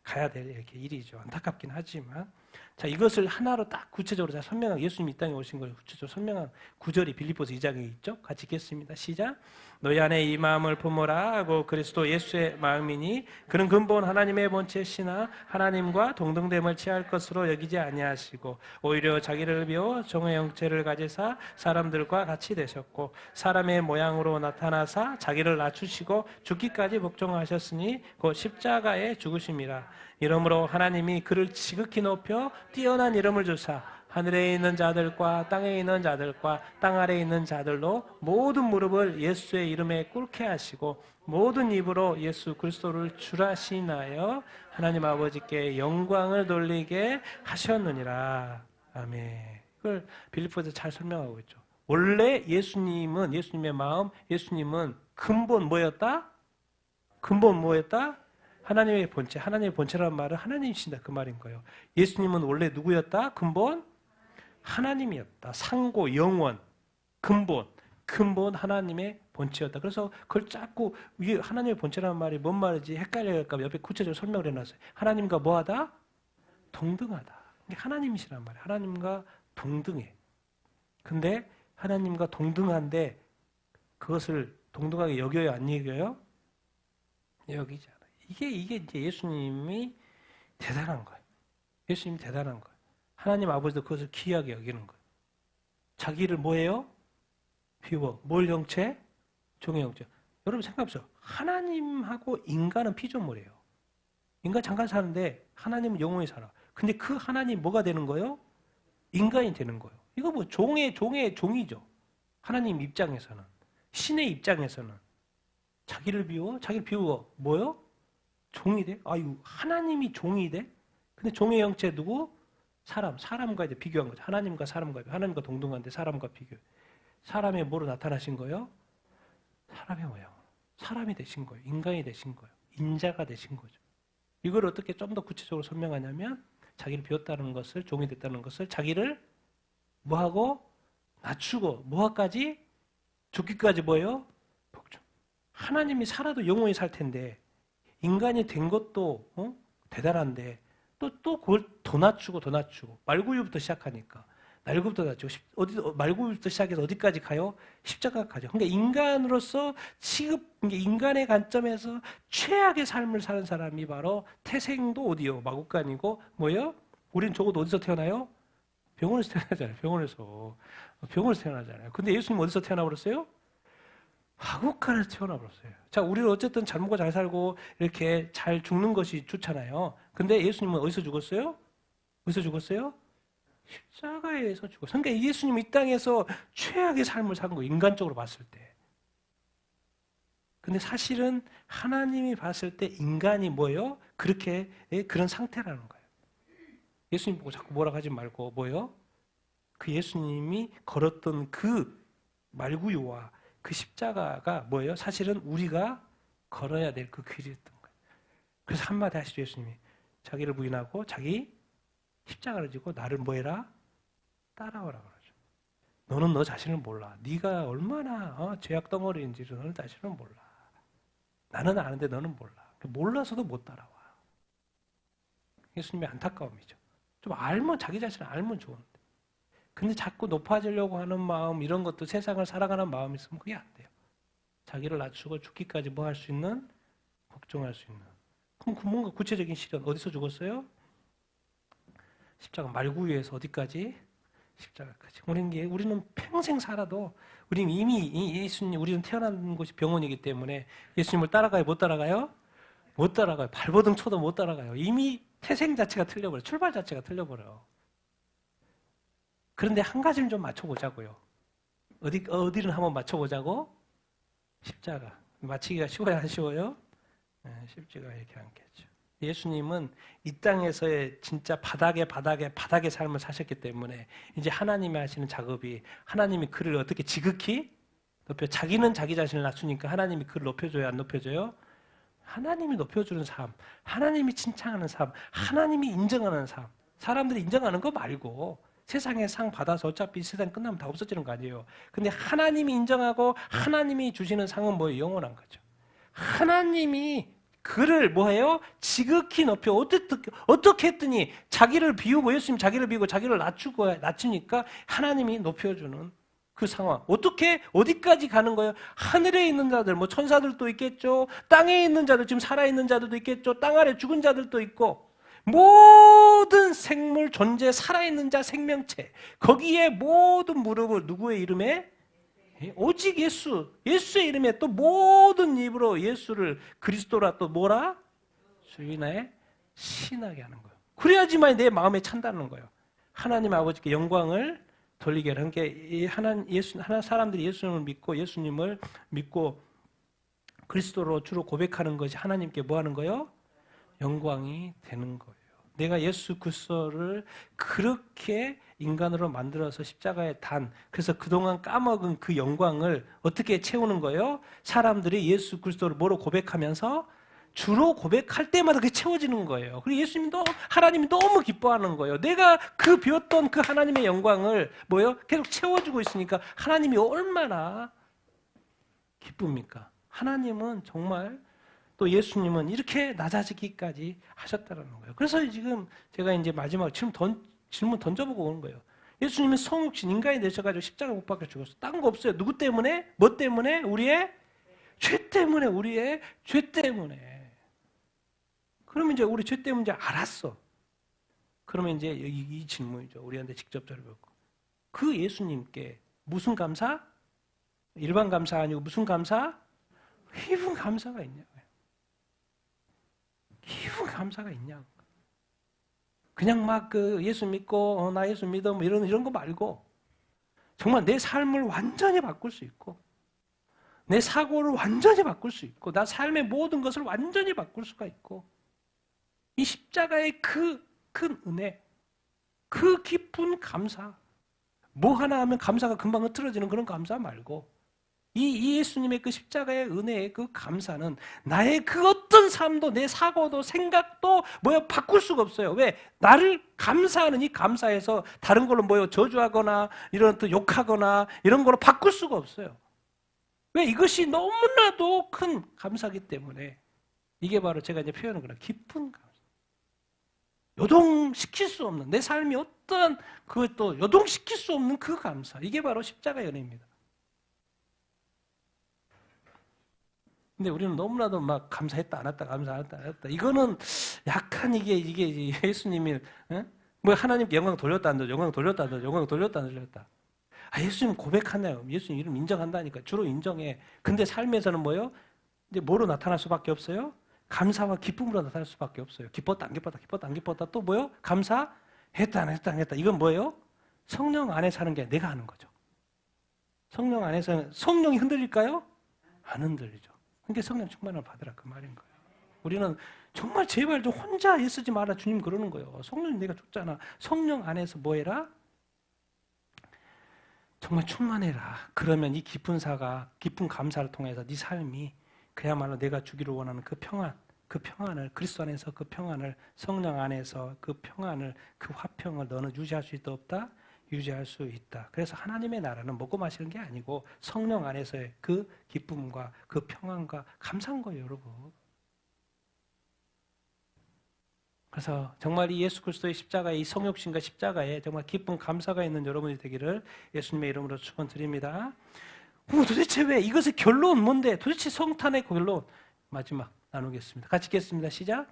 가야 될 이렇게 일이죠. 안타깝긴 하지만. 자, 이것을 하나로 딱 구체적으로 잘 설명한, 예수님이 이 땅에 오신 걸 구체적으로 설명한 구절이 빌립보서 2장에 있죠. 같이 읽겠습니다. 시작. 너희 안에 이 마음을 품어라 하고 그리스도 예수의 마음이니 그는 근본 하나님의 본체시나 하나님과 동등됨을 취할 것으로 여기지 아니하시고 오히려 자기를 비워 종의 형체를 가지사 사람들과 같이 되셨고 사람의 모양으로 나타나사 자기를 낮추시고 죽기까지 복종하셨으니 곧 십자가에 죽으심이라. 이러므로 하나님이 그를 지극히 높여 뛰어난 이름을 주사 하늘에 있는 자들과 땅에 있는 자들과 땅 아래에 있는 자들로 모든 무릎을 예수의 이름에 꿇게 하시고 모든 입으로 예수 그리스도를 주라시나여 하나님 아버지께 영광을 돌리게 하셨느니라. 아멘. 그걸 빌립보에서 잘 설명하고 있죠. 원래 예수님의 마음, 예수님은 근본 뭐였다? 근본 뭐였다? 하나님의 본체, 하나님의 본체라는 말은 하나님이신다 그 말인 거예요. 예수님은 원래 누구였다? 근본 하나님이었다. 상고, 영원, 근본 하나님의 본체였다. 그래서 그걸 자꾸 위에 하나님의 본체라는 말이 뭔 말인지 헷갈려할까 봐 옆에 구체적으로 설명을 해놨어요. 하나님과 뭐하다? 동등하다. 이게 하나님이시란 말이에요. 하나님과 동등해. 근데 하나님과 동등한데 그것을 동등하게 여겨요? 안 여겨요? 여기지 않아요. 이게 이제 예수님이 대단한 거예요. 예수님이 대단한 거예요. 하나님 아버지도 그것을 귀하게 여기는 거예요. 자기를 뭐예요? 비워. 뭘 형체? 종의 형체. 여러분 생각해보세요. 하나님하고 인간은 피조물이에요. 인간 잠깐 사는데 하나님은 영원히 살아. 근데 그 하나님 뭐가 되는 거예요? 인간이 되는 거예요. 이거 뭐 종이죠. 하나님 입장에서는. 신의 입장에서는. 자기를 비워. 뭐요? 종이 돼? 하나님이 종이 돼? 근데 종의 형체 누구? 사람과 이제 비교한 거죠. 하나님과 동등한데 사람과 비교. 사람의 뭐로 나타나신 거예요? 사람의 모양. 사람이 되신 거예요. 인간이 되신 거예요. 인자가 되신 거죠. 이걸 어떻게 좀 더 구체적으로 설명하냐면 자기를 비웠다는 것을, 종이 됐다는 것을 자기를 뭐하고? 낮추고 뭐하까지? 죽기까지 뭐예요? 복종. 하나님이 살아도 영원히 살 텐데 인간이 된 것도 대단한데 또 그걸 더 낮추고 말구유부터 시작하니까 말구부터 낮추고 말구부터 시작해서 어디까지 가요? 십자가 가죠. 그러니까 인간으로서 인간의 관점에서 최악의 삶을 사는 사람이 바로 태생도 어디요? 마국간이고 뭐예요? 우린 적어도 어디서 태어나요? 병원에서 태어나잖아요. 병원에서 태어나잖아요. 근데 예수님 어디서 태어나 버렸어요? 화국간에서 태어나 버렸어요. 자, 우리는 어쨌든 잘 먹고 잘 살고 이렇게 잘 죽는 것이 좋잖아요. 근데 예수님은 어디서 죽었어요? 어디서 죽었어요? 십자가에서 죽었어요. 그러니까 예수님이 이 땅에서 최악의 삶을 산 거예요. 인간적으로 봤을 때. 근데 사실은 하나님이 봤을 때 인간이 뭐예요? 그렇게 그런 상태라는 거예요. 예수님 보고 자꾸 뭐라 하지 말고 뭐예요? 그 예수님이 걸었던 그 말구유와 그 십자가가 뭐예요? 사실은 우리가 걸어야 될 그 길이었던 거예요. 그래서 한마디 하시죠. 예수님이 자기를 부인하고 자기 십자가를 지고 나를 뭐해라? 따라오라 그러죠. 너는 너 자신을 몰라. 네가 얼마나 죄악 덩어리인지를 너는 자신을 몰라. 나는 아는데 너는 몰라. 몰라서도 못 따라와. 예수님의 안타까움이죠. 좀 알면 자기 자신을 알면 좋은데. 근데 자꾸 높아지려고 하는 마음 이런 것도 세상을 살아가는 마음이 있으면 그게 안 돼요. 자기를 낮추고 죽기까지 뭐 할 수 있는? 걱정할 수 있는. 그럼 뭔가 구체적인 실현 어디서 죽었어요? 십자가 말구유에서 어디까지? 십자가까지. 우리는 평생 살아도 우리는 이미 예수님 우리는 태어난 곳이 병원이기 때문에 예수님을 따라가요? 못 따라가요? 못 따라가요. 발버둥 쳐도 못 따라가요. 이미 태생 자체가 틀려버려요. 출발 자체가 틀려버려요. 그런데 한 가지는 좀 맞춰보자고요. 어디를 한번 맞춰보자고? 십자가. 맞히기가 쉬워요? 안 쉬워요? 네, 쉽지가 이렇게 않겠죠. 예수님은 이 땅에서의 진짜 바닥의 삶을 사셨기 때문에 이제 하나님이 하시는 작업이 하나님이 그를 어떻게 지극히 자기는 자기 자신을 낮추니까 하나님이 그를 높여줘요? 안 높여줘요? 하나님이 높여주는 삶, 하나님이 칭찬하는 삶, 하나님이 인정하는 삶. 사람들이 인정하는 거 말고 세상에 상 받아서 어차피 세상 끝나면 다 없어지는 거 아니에요. 근데 하나님이 인정하고 하나님이 주시는 상은 뭐예요? 영원한 거죠. 하나님이 그를 뭐해요? 지극히 높여 어떻게 했더니 자기를 비우고 예수님 자기를 비우고 자기를 낮추니까 하나님이 높여주는 그 상황. 어떻게 어디까지 가는 거예요? 하늘에 있는 자들 뭐 천사들도 있겠죠. 땅에 있는 자들 지금 살아있는 자들도 있겠죠. 땅 아래 죽은 자들도 있고 모든 생물 존재 살아있는 자 생명체 거기에 모든 무릎을 누구의 이름에? 오직 예수의 이름에 또 모든 입으로 예수를 그리스도라 또 뭐라? 주인의 신하게 하는 거예요. 그래야지만 내 마음에 찬다는 거예요. 하나님 아버지께 영광을 돌리게 하는 게 하나 사람들이 예수님을 믿고 그리스도로 주로 고백하는 것이 하나님께 뭐 하는 거예요? 영광이 되는 거예요. 내가 예수 그리스도를 그렇게 인간으로 만들어서 십자가에 그래서 그동안 까먹은 그 영광을 어떻게 채우는 거예요? 사람들이 예수 그리스도를 뭐로 고백하면서 주로 고백할 때마다 그게 채워지는 거예요. 그리고 하나님이 너무 기뻐하는 거예요. 내가 그 비웠던 그 하나님의 영광을 계속 채워주고 있으니까 하나님이 얼마나 기쁩니까? 하나님은 정말 또 예수님은 이렇게 낮아지기까지 하셨다는 거예요. 그래서 지금 제가 이제 마지막 질문 던져보고 오는 거예요. 예수님은 성육신 인간이 되셔가지고 십자가 못 박혀 죽었어. 딴 거 없어요. 누구 때문에? 뭐 때문에? 우리의 죄 때문에. 우리의 죄 때문에. 그러면 이제 우리 죄 때문인지 알았어. 그러면 이제 이 질문이죠. 우리한테 직접 들어보고. 그 예수님께 무슨 감사? 일반 감사 아니고 무슨 감사? 기쁜 감사가 있냐고요. 기쁜 감사가 있냐고. 그냥 막 예수 믿고 나 예수 믿어 뭐 이런 거 말고 정말 내 삶을 완전히 바꿀 수 있고 내 사고를 완전히 바꿀 수 있고 나 삶의 모든 것을 완전히 바꿀 수가 있고 이 십자가의 그 큰 은혜 그 깊은 감사 뭐 하나 하면 감사가 금방 흐트러지는 그런 감사 말고 이 예수님의 그 십자가의 은혜의 그 감사는 나의 그 어떤 삶도 내 사고도 생각도 바꿀 수가 없어요. 왜? 나를 감사하는 이 감사에서 다른 걸로 저주하거나 이런 또 욕하거나 이런 걸로 바꿀 수가 없어요. 왜? 이것이 너무나도 큰 감사이기 때문에 이게 바로 제가 이제 표현한 거라 깊은 감사. 요동시킬 수 없는 내 삶이 어떤 그것도 요동시킬 수 없는 그 감사. 이게 바로 십자가의 은혜입니다. 근데 우리는 너무나도 막 감사했다 안 했다 감사 안 했다 안 했다 이거는 약간 이게 예수님이 뭐 하나님께 영광 돌렸다 안 돌렸다, 영광 돌렸다 안 돌렸다, 영광 돌렸다 안 돌렸다. 예수님 고백하나요? 예수님 이름 인정한다니까. 주로 인정해. 근데 삶에서는 뭐요? 이제 뭐로 나타날 수밖에 없어요? 감사와 기쁨으로 나타날 수밖에 없어요. 기뻤다 안 기뻤다, 기뻤다 안 기뻤다. 또 뭐요? 감사 했다 안 했다 안 했다. 이건 뭐예요? 성령 안에 사는 게 내가 하는 거죠. 성령 안에서는 성령이 흔들릴까요? 안 흔들리죠. 그러니까 성령 충만을 받으라 그 말인 거예요. 우리는 정말 제발 좀 혼자 애쓰지 마라. 주님 그러는 거예요. 성령 내가 줬잖아. 성령 안에서 뭐 해라? 정말 충만해라. 그러면 이 깊은 감사를 통해서 네 삶이 그야말로 내가 주기를 원하는 그 평안을 그리스도 안에서 그 평안을 성령 안에서 그 평안을 그 화평을 너는 유지할 수 있다 없다? 유지할 수 있다. 그래서 하나님의 나라는 먹고 마시는 게 아니고 성령 안에서의 그 기쁨과 그 평안과 감사한 거예요, 여러분. 그래서 정말 이 예수 그리스도의 십자가의 이 성육신과 십자가에 정말 기쁨 감사가 있는 여러분이 되기를 예수님의 이름으로 축원드립니다. 도대체 왜 이것의 결론은 뭔데? 도대체 성탄의 결론 마지막 나누겠습니다. 같이 읽겠습니다. 시작.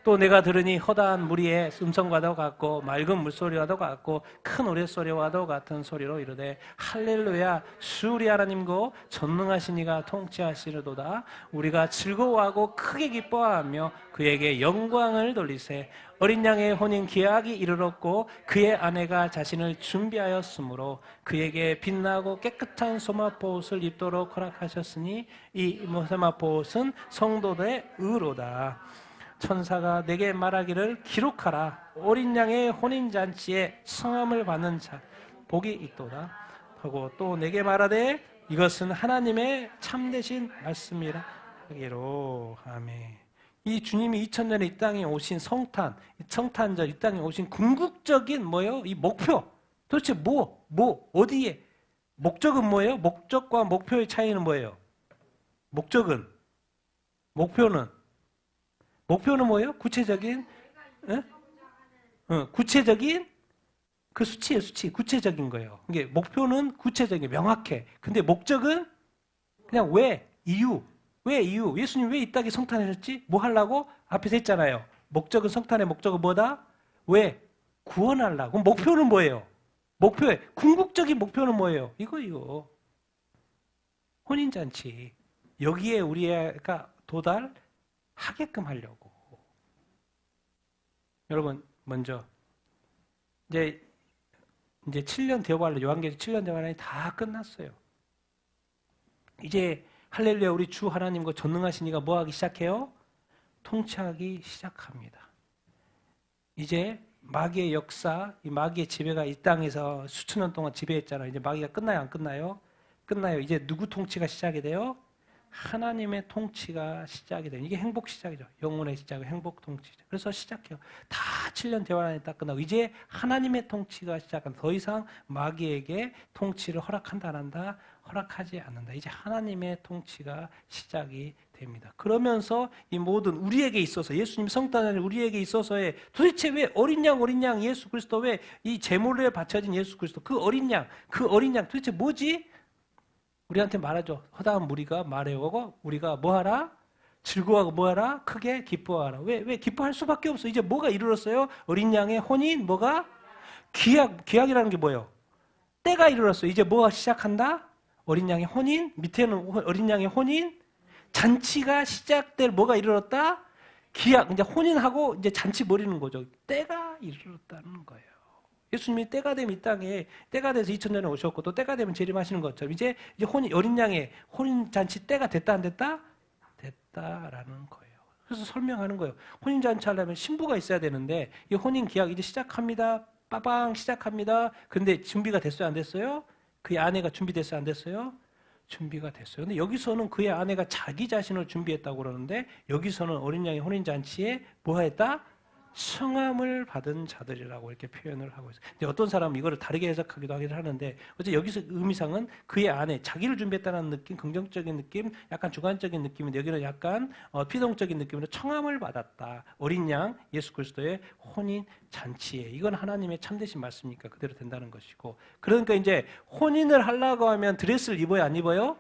또 내가 들으니 허다한 무리의 음성과도 같고 맑은 물소리와도 같고 큰 우레소리와도 같은 소리로 이르되 할렐루야 주 우리 하나님고 전능하신 이가 통치하시려도다. 우리가 즐거워하고 크게 기뻐하며 그에게 영광을 돌리세. 어린 양의 혼인 기약이 이르렀고 그의 아내가 자신을 준비하였으므로 그에게 빛나고 깨끗한 소마포옷을 입도록 허락하셨으니 이 소마포옷은 성도들의 의로다. 천사가 내게 말하기를 기록하라. 어린 양의 혼인잔치에 성함을 받는 자 복이 있도다 하고 또 내게 말하되 이것은 하나님의 참되신 말씀이라 하기로. 아멘. 이 주님이 2000년에 이 땅에 오신 성탄절 이 땅에 오신 궁극적인 뭐예요? 이 목표. 도대체 어디에? 목적은 뭐예요? 목적과 목표의 차이는 뭐예요? 목표는 뭐예요? 구체적인 그 수치예요, 수치. 구체적인 거예요. 이게 목표는 구체적인 명확해. 근데 목적은 그냥 이유. 예수님 왜 이 땅에 성탄하셨지? 뭐 하려고? 앞에서 했잖아요. 성탄의 목적은 뭐다? 왜? 구원하려고. 그럼 목표는 뭐예요? 궁극적인 목표는 뭐예요? 이거. 혼인잔치. 여기에 우리가 도달하게끔 하려고. 여러분, 먼저 이제 7년 대화를 요한계시록 7년 대화란이 다 끝났어요. 이제 할렐루야 우리 주 하나님과 전능하신 이가 뭐 하기 시작해요? 통치하기 시작합니다. 이제 마귀의 역사, 이 마귀의 지배가 이 땅에서 수천 년 동안 지배했잖아요. 이제 마귀가 끝나요, 안 끝나요? 끝나요. 이제 누구 통치가 시작이 돼요? 하나님의 통치가 시작이 돼요. 이게 행복 시작이죠. 영혼의 시작은 행복 통치죠. 그래서 시작해요. 다 7년 대화란이 딱 끝나고 이제 하나님의 통치가 시작한다. 더 이상 마귀에게 통치를 허락한다 안 한다? 허락하지 않는다. 이제 하나님의 통치가 시작이 됩니다. 그러면서 이 모든 우리에게 있어서 예수님 성탄절 우리에게 있어서의 도대체 왜 어린 양 예수 그리스도 왜 이 제물에 바쳐진 예수 그리스도 그 어린 양 도대체 뭐지? 우리한테 말하죠. 허다한 무리가 말해오고 우리가 뭐하라? 즐거워하고 뭐하라? 크게 기뻐하라. 왜 기뻐할 수밖에 없어. 이제 뭐가 이르렀어요? 어린 양의 혼인 뭐가? 기약이라는 게 뭐예요? 때가 이르렀어요. 이제 뭐가 시작한다? 어린 양의 혼인, 밑에는 어린 양의 혼인, 잔치가 시작될 뭐가 이르렀다? 기약, 이제 혼인하고 이제 잔치 벌이는 거죠. 때가 이르렀다는 거예요. 예수님이 때가 되면 이 땅에 때가 돼서 2000년에 오셨고 또 때가 되면 재림하시는 것처럼 이제 어린 양의 혼인 잔치 때가 됐다 안 됐다? 됐다라는 거예요. 그래서 설명하는 거예요. 혼인 잔치 하려면 신부가 있어야 되는데 이 혼인 기약 이제 시작합니다. 빠방 시작합니다. 근데 준비가 됐어요, 안 됐어요? 그의 아내가 준비됐어요, 안 됐어요? 준비가 됐어요. 근데 여기서는 그의 아내가 자기 자신을 준비했다고 그러는데 여기서는 어린 양의 혼인 잔치에 뭐 했다? 성함을 받은 자들이라고 이렇게 표현을 하고 있어요. 근데 어떤 사람은 이거를 다르게 해석하기도 하는데 어째 여기서 의미상은 그의 아내, 자기를 준비했다는 느낌, 긍정적인 느낌, 약간 주관적인 느낌인데 여기는 약간 피동적인 느낌으로 청함을 받았다. 어린 양 예수 그리스도의 혼인 잔치에 이건 하나님의 참되신 말씀이니까 그대로 된다는 것이고 그러니까 이제 혼인을 하려고 하면 드레스를 입어요, 안 입어요?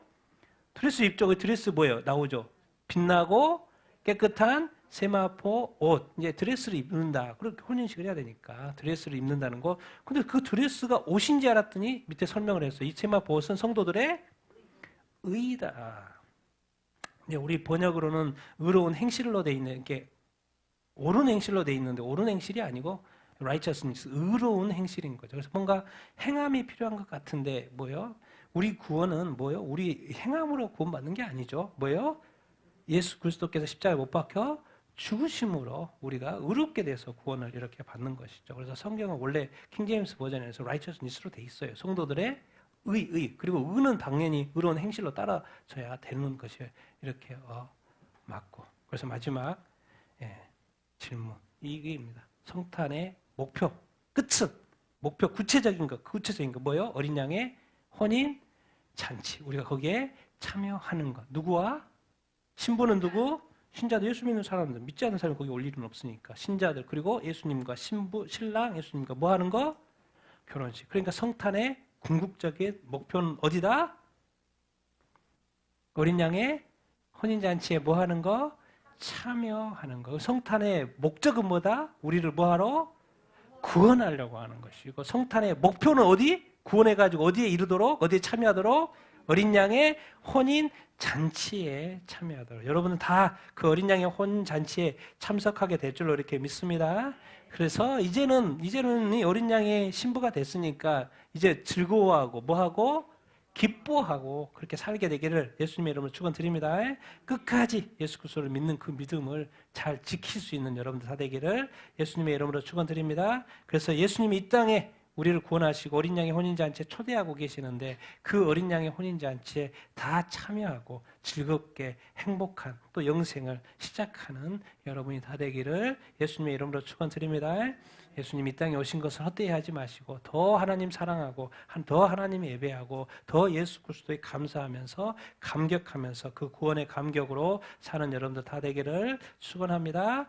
드레스 입죠. 그 드레스 뭐예요? 나오죠. 빛나고 깨끗한 세마포 옷, 이제 드레스를 입는다. 그렇게 혼인식을 해야 되니까 드레스를 입는다는 거. 근데 그 드레스가 옷인지 알았더니 밑에 설명을 했어요. 이 세마포 옷은 성도들의 의다. 이제 우리 번역으로는 의로운 행실로 돼 있는 게 옳은 행실로 돼 있는데 옳은 행실이 아니고 righteousness, 의로운 행실인 거죠. 그래서 뭔가 행함이 필요한 것 같은데 뭐요? 우리 구원은 뭐요? 우리 행함으로 구원받는 게 아니죠. 뭐요? 예수 그리스도께서 십자가에 못 박혀 죽으심으로 우리가 의롭게 돼서 구원을 이렇게 받는 것이죠. 그래서 성경은 원래 킹제임스 버전에서 righteousness로 돼 있어요. 성도들의 의. 그리고 의는 당연히 의로운 행실로 따라져야 되는 것이 이렇게 맞고. 그래서 마지막 질문 이게입니다. 성탄의 목표, 끝은 목표 구체적인 거 뭐예요? 어린 양의 혼인 잔치. 우리가 거기에 참여하는 것. 누구와? 신부는 누구? 신자들, 예수 믿는 사람들. 믿지 않는 사람이 거기 올 일은 없으니까. 신자들 그리고 예수님과 신부, 신랑, 예수님과 뭐 하는 거? 결혼식. 그러니까 성탄의 궁극적인 목표는 어디다? 어린 양의 혼인 잔치에 뭐 하는 거? 참여하는 거. 성탄의 목적은 뭐다? 우리를 뭐하러? 구원하려고 하는 것이고 성탄의 목표는 어디? 구원해가지고 어디에 이르도록? 어디에 참여하도록? 어린 양의 혼인 잔치에 참여하도록. 여러분은 다 그 어린 양의 혼인 잔치에 참석하게 될 줄로 이렇게 믿습니다. 그래서 이제는 이 어린 양의 신부가 됐으니까 이제 즐거워하고 뭐하고? 기뻐하고 그렇게 살게 되기를 예수님의 이름으로 축원드립니다. 끝까지 예수 그리스도를 믿는 그 믿음을 잘 지킬 수 있는 여러분들 다 되기를 예수님의 이름으로 축원드립니다. 그래서 예수님이 이 땅에 우리를 구원하시고 어린 양의 혼인잔치에 초대하고 계시는데 그 어린 양의 혼인잔치에 다 참여하고 즐겁게 행복한 또 영생을 시작하는 여러분이 다 되기를 예수님의 이름으로 축원드립니다. 예수님이 이 땅에 오신 것을 헛되이 하지 마시고 더 하나님 사랑하고 더 하나님 예배하고 더 예수 그리스도에 감사하면서 감격하면서 그 구원의 감격으로 사는 여러분들 다 되기를 축원합니다.